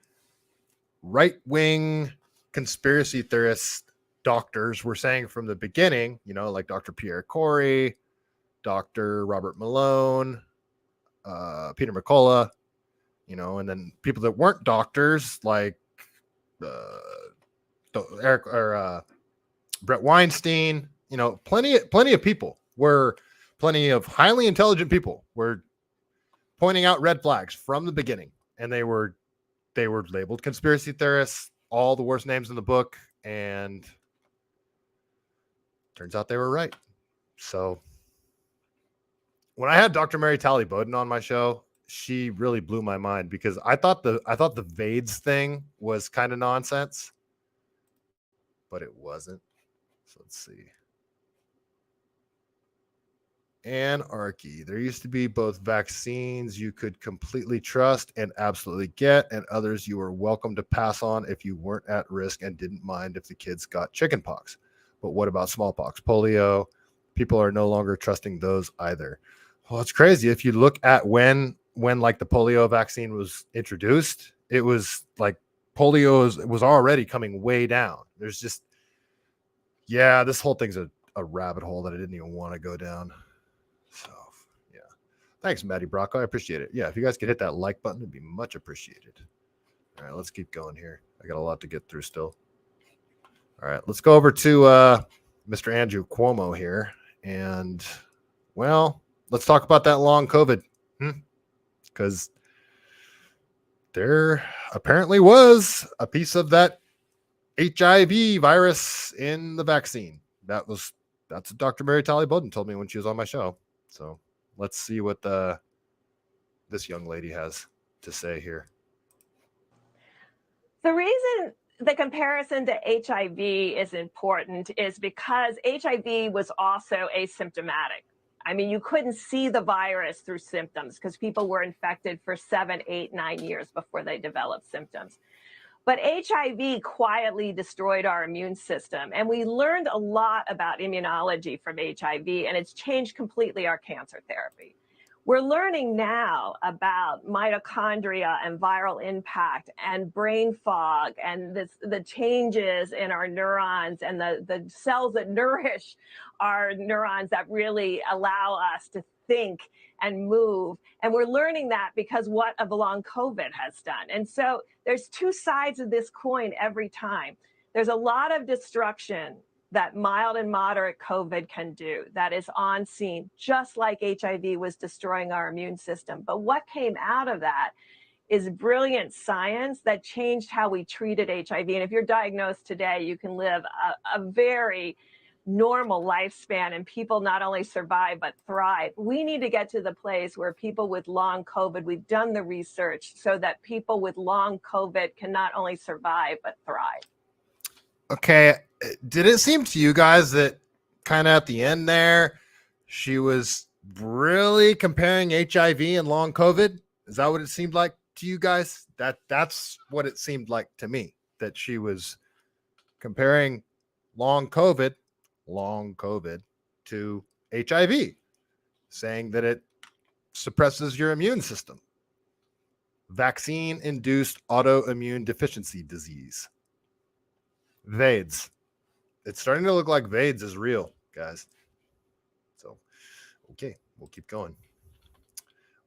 Speaker 2: right-wing conspiracy theorists, doctors were saying from the beginning, like Dr. Pierre Corey, Dr. Robert Malone, Peter McCullough, and then people that weren't doctors like Brett Weinstein, plenty of people plenty of highly intelligent people were pointing out red flags from the beginning, and they were labeled conspiracy theorists, all the worst names in the book, and turns out they were right. So when I had Dr. Mary Talley Bowden on my show, she really blew my mind because I thought the VADES thing was kind of nonsense, but it wasn't. So let's see. Anarchy. There used to be both vaccines you could completely trust and absolutely get, and others you were welcome to pass on if you weren't at risk and didn't mind if the kids got chickenpox. But what about smallpox, polio? People are no longer trusting those either. Well, it's crazy. If you look at when like the polio vaccine was introduced, it was like polio was already coming way down. There's just, this whole thing's a rabbit hole that I didn't even want to go down. So, yeah. Thanks, Maddie Brocco. I appreciate it. Yeah, if you guys could hit that like button, it'd be much appreciated. All right, let's keep going here. I got a lot to get through still. All right, let's go over to Mr. Andrew Cuomo here. And, well, let's talk about that long COVID. Because there apparently was a piece of that HIV virus in the vaccine. That's what Dr. Mary Talley Bowden told me when she was on my show. So let's see what this young lady has to say here.
Speaker 7: The reason the comparison to HIV is important is because HIV was also asymptomatic. I mean, you couldn't see the virus through symptoms because people were infected for 7, 8, 9 years before they developed symptoms. But HIV quietly destroyed our immune system. And we learned a lot about immunology from HIV, and it's changed completely our cancer therapy. We're learning now about mitochondria and viral impact and brain fog and the changes in our neurons and the cells that nourish our neurons that really allow us to think and move. And we're learning that because what of long COVID has done. And so there's two sides of this coin every time. There's a lot of destruction that mild and moderate COVID can do that is on scene, just like HIV was destroying our immune system. But what came out of that is brilliant science that changed how we treated HIV. And if you're diagnosed today, you can live a very normal lifespan and people not only survive, but thrive. We need to get to the place where people with long COVID, we've done the research so that people with long COVID can not only survive, but thrive.
Speaker 2: Okay. Did it seem to you guys that kind of at the end there, she was really comparing HIV and long COVID? Is that what it seemed like to you guys? That's what it seemed like to me, that she was comparing long COVID to HIV, saying that it suppresses your immune system. Vaccine-induced autoimmune deficiency disease. VAIDS. It's starting to look like VAIDS is real, guys. So, okay, we'll keep going.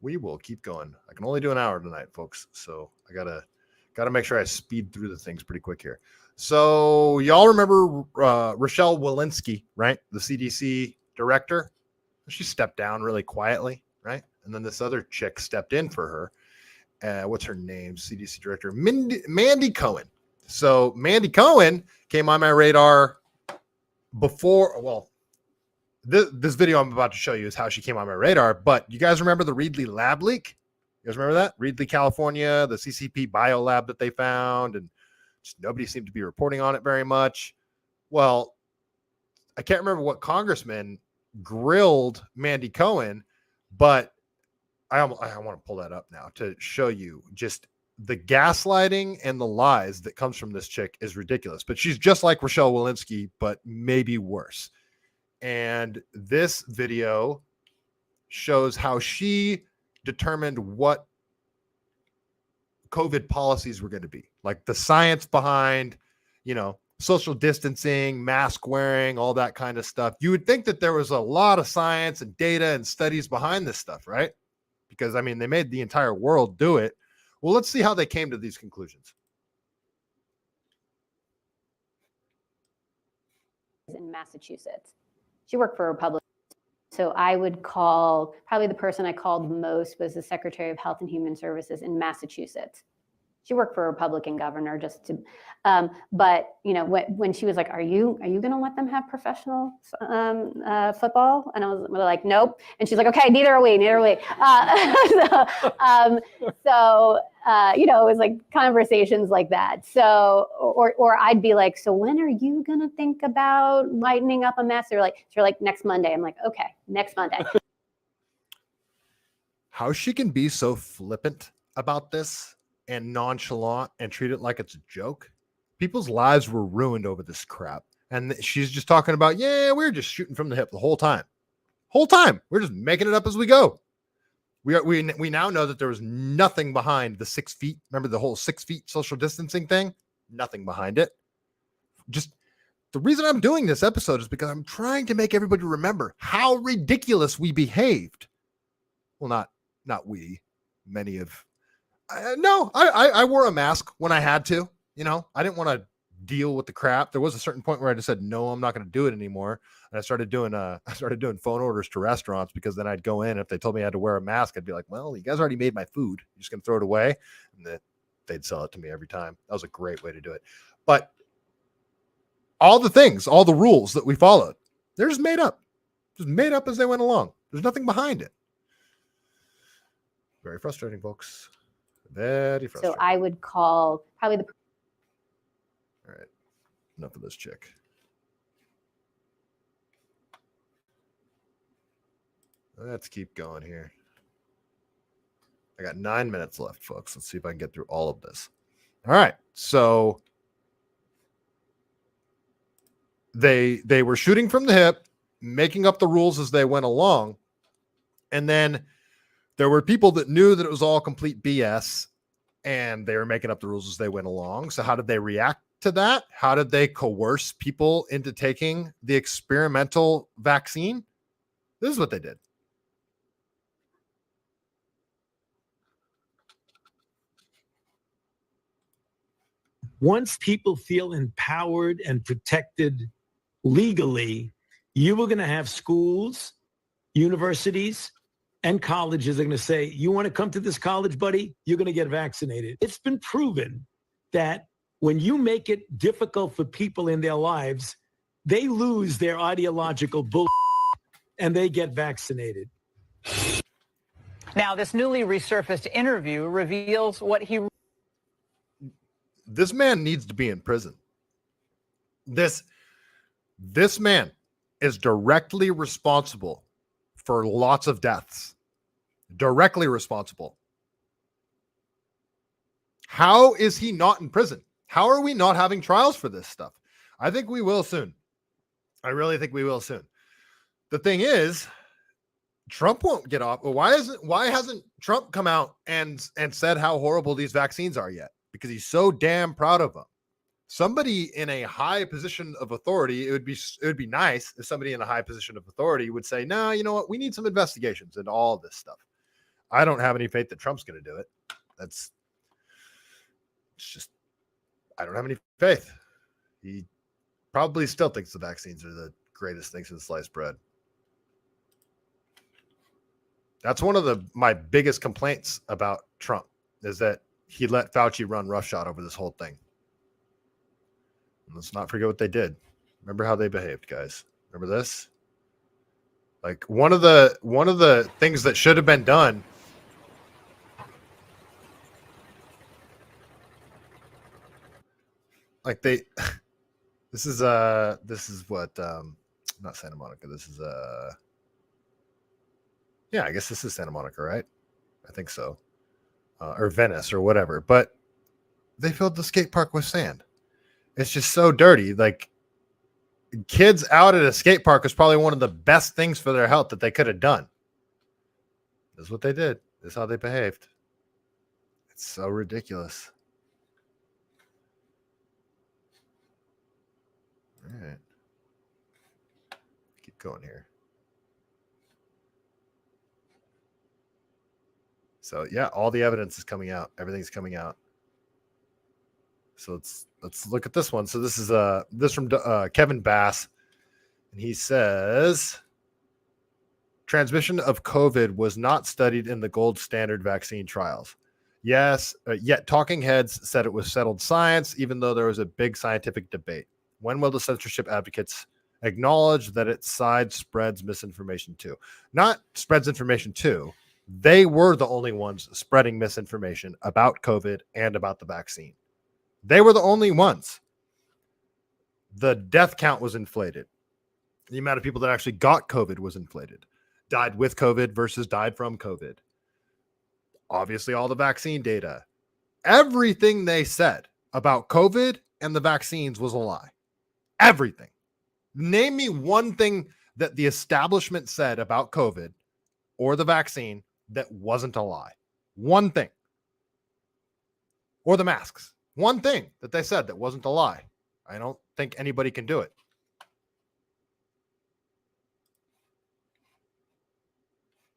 Speaker 2: We will keep going. I can only do an hour tonight, folks. So I gotta make sure I speed through the things pretty quick here. So y'all remember Rochelle Walensky, right? The CDC director. She stepped down really quietly, right? And then this other chick stepped in for her. What's her name? CDC director, Mandy Cohen. So Mandy Cohen came on my radar before, well, this video I'm about to show you is how she came on my radar, but you guys remember the Reedley lab leak? You guys remember that? Reedley, California, the CCP biolab that they found, and just nobody seemed to be reporting on it very much. Well, I can't remember what congressman grilled Mandy Cohen, but I want to pull that up now to show you just the gaslighting and the lies that comes from this chick is ridiculous. But she's just like Rochelle Walensky, but maybe worse. And this video shows how she determined what COVID policies were going to be, like the science behind, social distancing, mask wearing, all that kind of stuff. You would think that there was a lot of science and data and studies behind this stuff, right? Because, I mean, they made the entire world do it. Well, let's see how they came to these conclusions.
Speaker 8: In Massachusetts. She worked for a Republican. So I would call, probably the person I called most was the Secretary of Health and Human Services in Massachusetts. She worked for a Republican governor just to, but when she was like, are you going to let them have professional football? And I was like, nope. And she's like, okay, neither are we. It was like conversations like that. So, or I'd be like, so when are you going to think about lightening up a mess? They're like, next Monday. I'm like, okay, next Monday.
Speaker 2: How she can be so flippant about this and nonchalant and treat it like it's a joke. People's lives were ruined over this crap. And she's just talking about, we're just shooting from the hip the whole time. We're just making it up as we go. We now know that there was nothing behind the 6 feet. Remember the whole 6 feet social distancing thing? Nothing behind it. Just the reason I'm doing this episode is because I'm trying to make everybody remember how ridiculous we behaved. Well, not we, many of, I wore a mask when I had to, I didn't want to deal with the crap. There was a certain point where I just said, no, I'm not going to do it anymore. And I started doing phone orders to restaurants, because then I'd go in. If they told me I had to wear a mask, I'd be like, well, you guys already made my food. You're just going to throw it away. And they'd sell it to me every time. That was a great way to do it. But all the things, all the rules that we followed, they're just made up as they went along. There's nothing behind it. Very frustrating, folks. Very frustrating.
Speaker 8: So I would call probably the.
Speaker 2: All right. Enough of this chick. Let's keep going here. I got 9 minutes left, folks. Let's see if I can get through all of this. All right. So they were shooting from the hip, making up the rules as they went along. And then there were people that knew that it was all complete BS, and they were making up the rules as they went along. So how did they react to that? How did they coerce people into taking the experimental vaccine? This is what they did.
Speaker 9: Once people feel empowered and protected legally, you were going to have schools, universities, and colleges are going to say, you want to come to this college, buddy? You're going to get vaccinated. It's been proven that when you make it difficult for people in their lives, they lose their ideological bull and they get vaccinated.
Speaker 10: Now, this newly resurfaced interview reveals what he...
Speaker 2: This man needs to be in prison. This man is directly responsible for lots of deaths. Directly responsible. How is he not in prison? How are we not having trials for this stuff? I think we will soon. I really think we will soon. The thing is, Trump won't get off. Why hasn't Trump come out and said how horrible these vaccines are yet? Because he's so damn proud of them. Somebody in a high position of authority, it would be nice if somebody in a high position of authority would say, no, you know what? We need some investigations into all of this stuff. I don't have any faith that Trump's going to do it. I don't have any faith. He probably still thinks the vaccines are the greatest things in sliced bread. That's one of my biggest complaints about Trump, is that he let Fauci run roughshod over this whole thing. And let's not forget what they did. Remember how they behaved, guys. Remember this? Like one of the things that should have been done. Like this is what not Santa Monica. This is yeah, I guess this is Santa Monica, right? I think so. Or Venice or whatever. But they filled the skate park with sand. It's just so dirty. Like, kids out at a skate park is probably one of the best things for their health that they could have done. That's what they did. That's how they behaved. It's so ridiculous. All right. Keep going here. So yeah, all the evidence is coming out. Everything's coming out. So let's look at this one. So this is this from Kevin Bass, and he says transmission of COVID was not studied in the gold standard vaccine trials. Yes, yet talking heads said it was settled science, even though there was a big scientific debate. When will the censorship advocates acknowledge that its side spreads misinformation too? Not spreads information too. They were the only ones spreading misinformation about COVID and about the vaccine. They were the only ones. The death count was inflated. The amount of people that actually got COVID was inflated. Died with COVID versus died from COVID. Obviously, all the vaccine data. Everything they said about COVID and the vaccines was a lie. Everything. Name me one thing that the establishment said about COVID or the vaccine that wasn't a lie. One thing. Or the masks. One thing that they said that wasn't a lie. I don't think anybody can do it.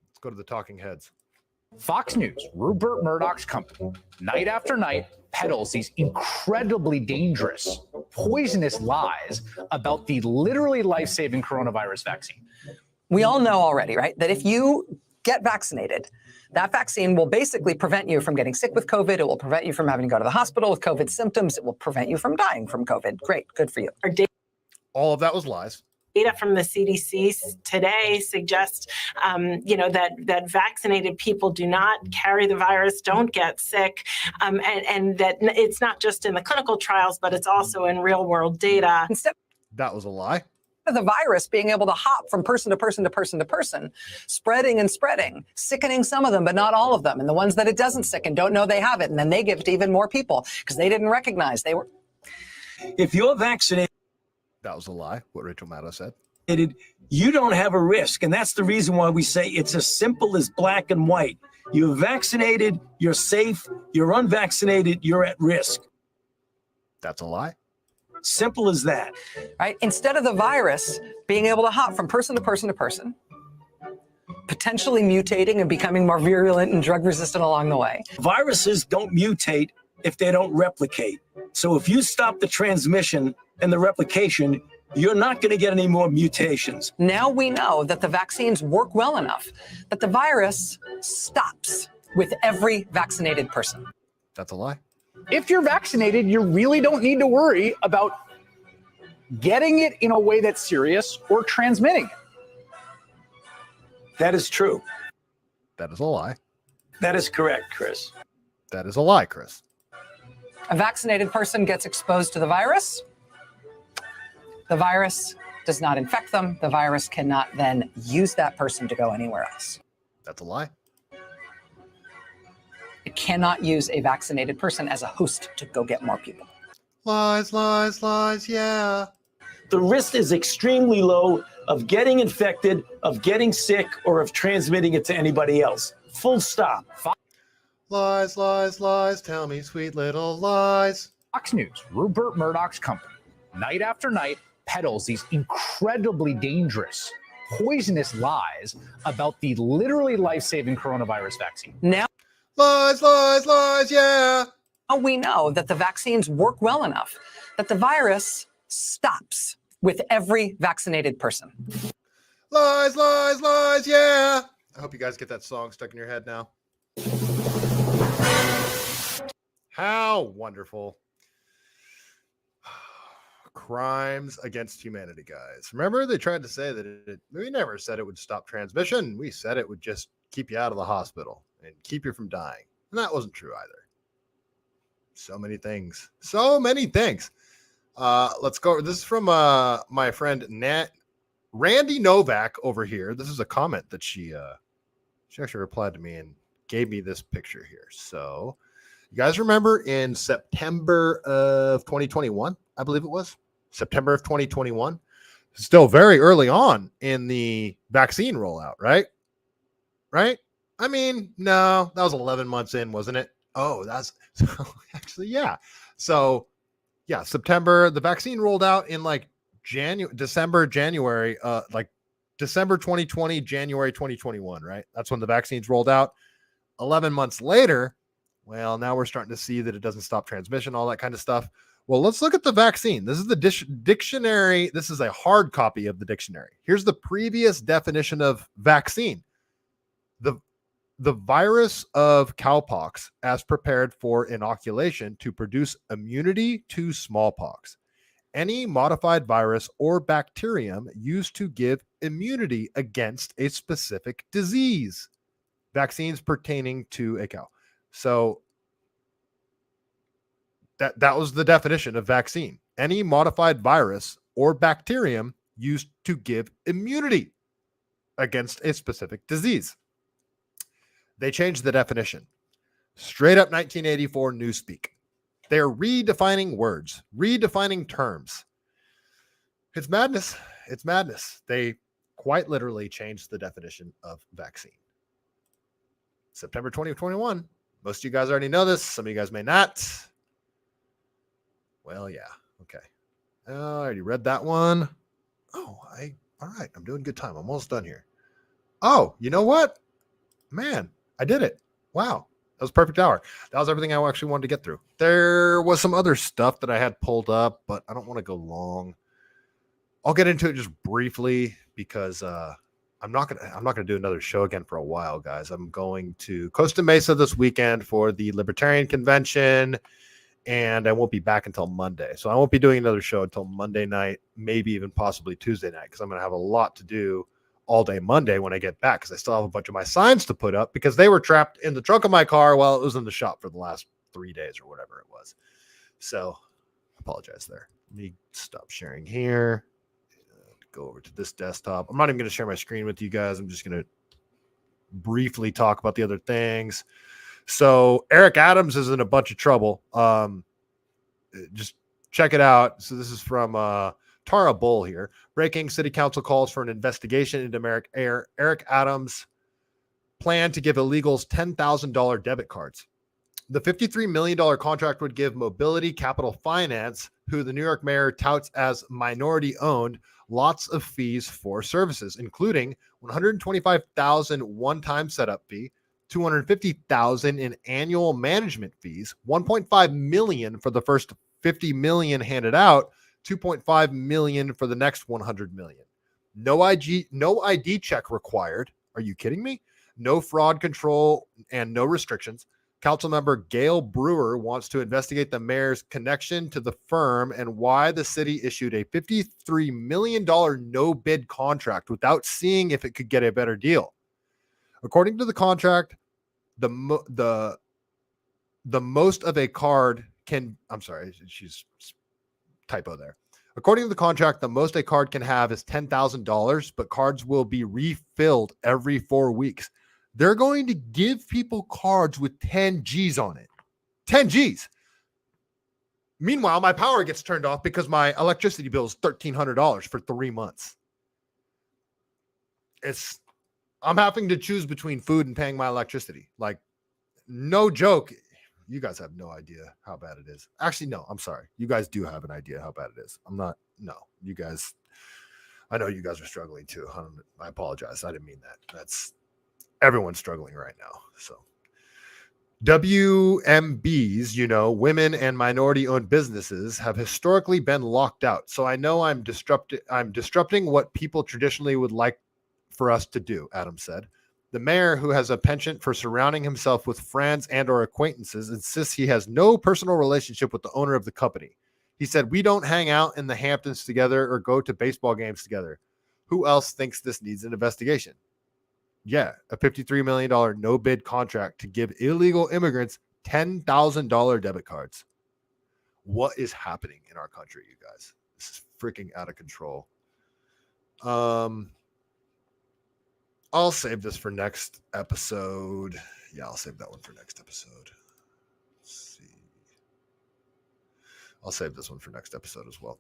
Speaker 2: Let's go to the talking heads.
Speaker 11: Fox News, Rupert Murdoch's company, night after night, peddles these incredibly dangerous, poisonous lies about the literally life-saving coronavirus vaccine.
Speaker 10: We all know already, right, that if you get vaccinated, that vaccine will basically prevent you from getting sick with COVID. It will prevent you from having to go to the hospital with COVID symptoms. It will prevent you from dying from COVID. Great, good for you.
Speaker 2: All of that was lies.
Speaker 12: Data from the CDC today suggests, that vaccinated people do not carry the virus, don't get sick, and that it's not just in the clinical trials, but it's also in real world data.
Speaker 2: That was a lie.
Speaker 10: The virus being able to hop from person to person to person to person, spreading and spreading, sickening some of them, but not all of them. And the ones that it doesn't sicken don't know they have it. And then they give it to even more people because they didn't recognize they were.
Speaker 13: If you're vaccinated,
Speaker 2: that was a lie, what Rachel Maddow said.
Speaker 13: You don't have a risk. And that's the reason why we say it's as simple as black and white. You're vaccinated, you're safe. You're unvaccinated, you're at risk.
Speaker 2: That's a lie.
Speaker 13: Simple as that.
Speaker 10: Right? Instead of the virus being able to hop from person to person to person, potentially mutating and becoming more virulent and drug resistant along the way.
Speaker 13: Viruses don't mutate if they don't replicate. So if you stop the transmission and the replication, you're not going to get any more mutations.
Speaker 10: Now we know that the vaccines work well enough that the virus stops with every vaccinated person.
Speaker 2: That's a lie.
Speaker 11: If you're vaccinated, you really don't need to worry about getting it in a way that's serious or transmitting it.
Speaker 13: That is true.
Speaker 2: That is a lie.
Speaker 13: That is correct, Chris.
Speaker 2: That is a lie, Chris.
Speaker 10: A vaccinated person gets exposed to the virus. The virus does not infect them. The virus cannot then use that person to go anywhere else.
Speaker 2: That's a lie.
Speaker 10: It cannot use a vaccinated person as a host to go get more people.
Speaker 2: Lies, lies, lies, yeah.
Speaker 13: The risk is extremely low of getting infected, of getting sick, or of transmitting it to anybody else. Full stop.
Speaker 2: Lies, lies, lies, tell me sweet little lies.
Speaker 11: Fox News, Rupert Murdoch's company, night after night, peddles these incredibly dangerous, poisonous lies about the literally life-saving coronavirus vaccine.
Speaker 10: Now,
Speaker 2: lies, lies, lies, yeah.
Speaker 10: Now we know that the vaccines work well enough that the virus stops with every vaccinated person.
Speaker 2: Lies, lies, lies, yeah. I hope you guys get that song stuck in your head now. How wonderful. Crimes against humanity, guys. Remember, they tried to say that we never said it would stop transmission. We said it would just keep you out of the hospital and keep you from dying. And that wasn't true either. So many things. So many things. Let's go. This is from my friend Randy Novak over here. This is a comment that she actually replied to me and gave me this picture here. So you guys remember in September of 2021, I believe it was September of 2021, still very early on in the vaccine rollout, right? Right? I mean, no, that was 11 months in, wasn't it? Oh, that's actually, yeah. So yeah, September, the vaccine rolled out in like December 2020, January 2021, right? That's when the vaccines rolled out. 11 months later, well, now we're starting to see that it doesn't stop transmission, all that kind of stuff. Well, let's look at the vaccine. This is the dictionary. This is a hard copy of the dictionary. Here's the previous definition of vaccine. The virus of cowpox as prepared for inoculation to produce immunity to smallpox. Any modified virus or bacterium used to give immunity against a specific disease. Vaccines pertaining to a cow. So that was the definition of vaccine. Any modified virus or bacterium used to give immunity against a specific disease. They changed the definition. Straight up 1984 newspeak. They're redefining words, redefining terms. It's madness. It's madness. They quite literally changed the definition of vaccine. September 2021. Most of you guys already know this. Some of you guys may not. Well, yeah. Okay. I already read that one. Oh, all right. I'm doing good time. I'm almost done here. Oh, you know what? Man, I did it. Wow. That was a perfect hour. That was everything I actually wanted to get through. There was some other stuff that I had pulled up, but I don't want to go long. I'll get into it just briefly because I'm not gonna do another show again for a while, guys. I'm going to Costa Mesa this weekend for the Libertarian Convention, and I won't be back until Monday. So I won't be doing another show until Monday night, maybe even possibly Tuesday night, because I'm gonna have a lot to do all day Monday when I get back, because I still have a bunch of my signs to put up because they were trapped in the trunk of my car while it was in the shop for the last 3 days or whatever it was. So I apologize there. Let me stop sharing here. Go over to this desktop. I'm not even going to share my screen with you guys. I'm just going to briefly talk about the other things. So Eric Adams is in a bunch of trouble. Just check it out. So this is from Tara Bull here. Breaking: City Council calls for an investigation into Eric Adams' plan to give illegals $10,000 debit cards. The $53 million contract would give Mobility Capital Finance, who the New York mayor touts as minority-owned, lots of fees for services, including $125,000 one-time setup fee, $250,000 in annual management fees, $1.5 million for the first $50 million handed out, $2.5 million for the next $100 million. No ID check required. Are you kidding me? No fraud control and no restrictions. Councilmember Gail Brewer wants to investigate the mayor's connection to the firm and why the city issued a $53 million no-bid contract without seeing if it could get a better deal. According to the contract, the most of a card can... I'm sorry, she's typo there. According to the contract, the most a card can have is $10,000, but cards will be refilled every 4 weeks. They're going to give people cards with 10 G's on it. 10 G's. Meanwhile, my power gets turned off because my electricity bill is $1,300 for 3 months. I'm having to choose between food and paying my electricity. Like, no joke. You guys have no idea how bad it is. Actually, no, I'm sorry. You guys do have an idea how bad it is. You guys, I know you guys are struggling too. I apologize. I didn't mean that. Everyone's struggling right now. So WMBs, women and minority owned businesses, have historically been locked out. So I know I'm disrupting what people traditionally would like for us to do, Adam said. The mayor, who has a penchant for surrounding himself with friends and or acquaintances, insists he has no personal relationship with the owner of the company. He said, "We don't hang out in the Hamptons together or go to baseball games together. Who else thinks this needs an investigation?" Yeah, a $53 million no-bid contract to give illegal immigrants $10,000 debit cards. What is happening in our country, you guys? This is freaking out of control. I'll save this for next episode. Yeah, I'll save that one for next episode. Let's see. I'll save this one for next episode as well.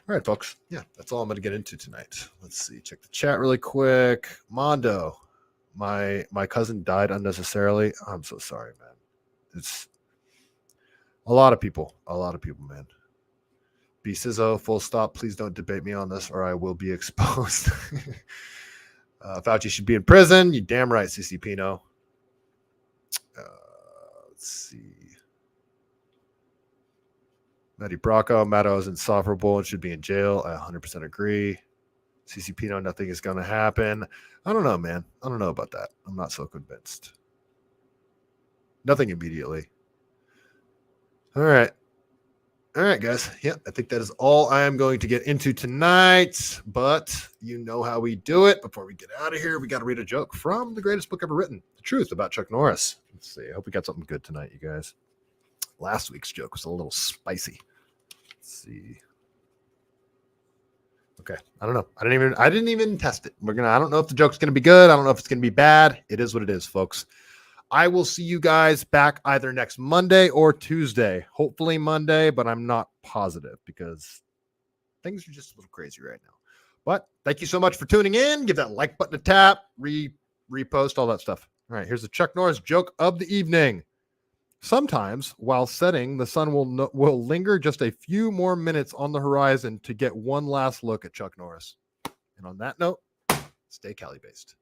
Speaker 2: All right, folks. Yeah, that's all I'm going to get into tonight. Let's see. Check the chat really quick. Mondo. My cousin died unnecessarily. I'm so sorry, man. It's a lot of people, man. B Sizzo, full stop. Please don't debate me on this or I will be exposed. Fauci should be in prison. You damn right, CC Pino. Let's see. Matty Bracco, Matto is insufferable and should be in jail. I 100% agree. CC Pino, nothing is going to happen. I don't know, man. I don't know about that. I'm not so convinced. Nothing immediately. All right. All right, guys. Yeah, I think that is all I am going to get into tonight. But you know how we do it. Before we get out of here, we got to read a joke from the greatest book ever written, The Truth About Chuck Norris. Let's see. I hope we got something good tonight, you guys. Last week's joke was a little spicy. Let's see. Okay. I don't know. I didn't even test it. I don't know if the joke's going to be good. I don't know if it's going to be bad. It is what it is, folks. I will see you guys back either next Monday or Tuesday. Hopefully Monday, but I'm not positive because things are just a little crazy right now. But thank you so much for tuning in. Give that like button a tap, repost, all that stuff. All right, here's the Chuck Norris joke of the evening. Sometimes, while setting, the sun will linger just a few more minutes on the horizon to get one last look at Chuck Norris. And on that note, stay CaliBased.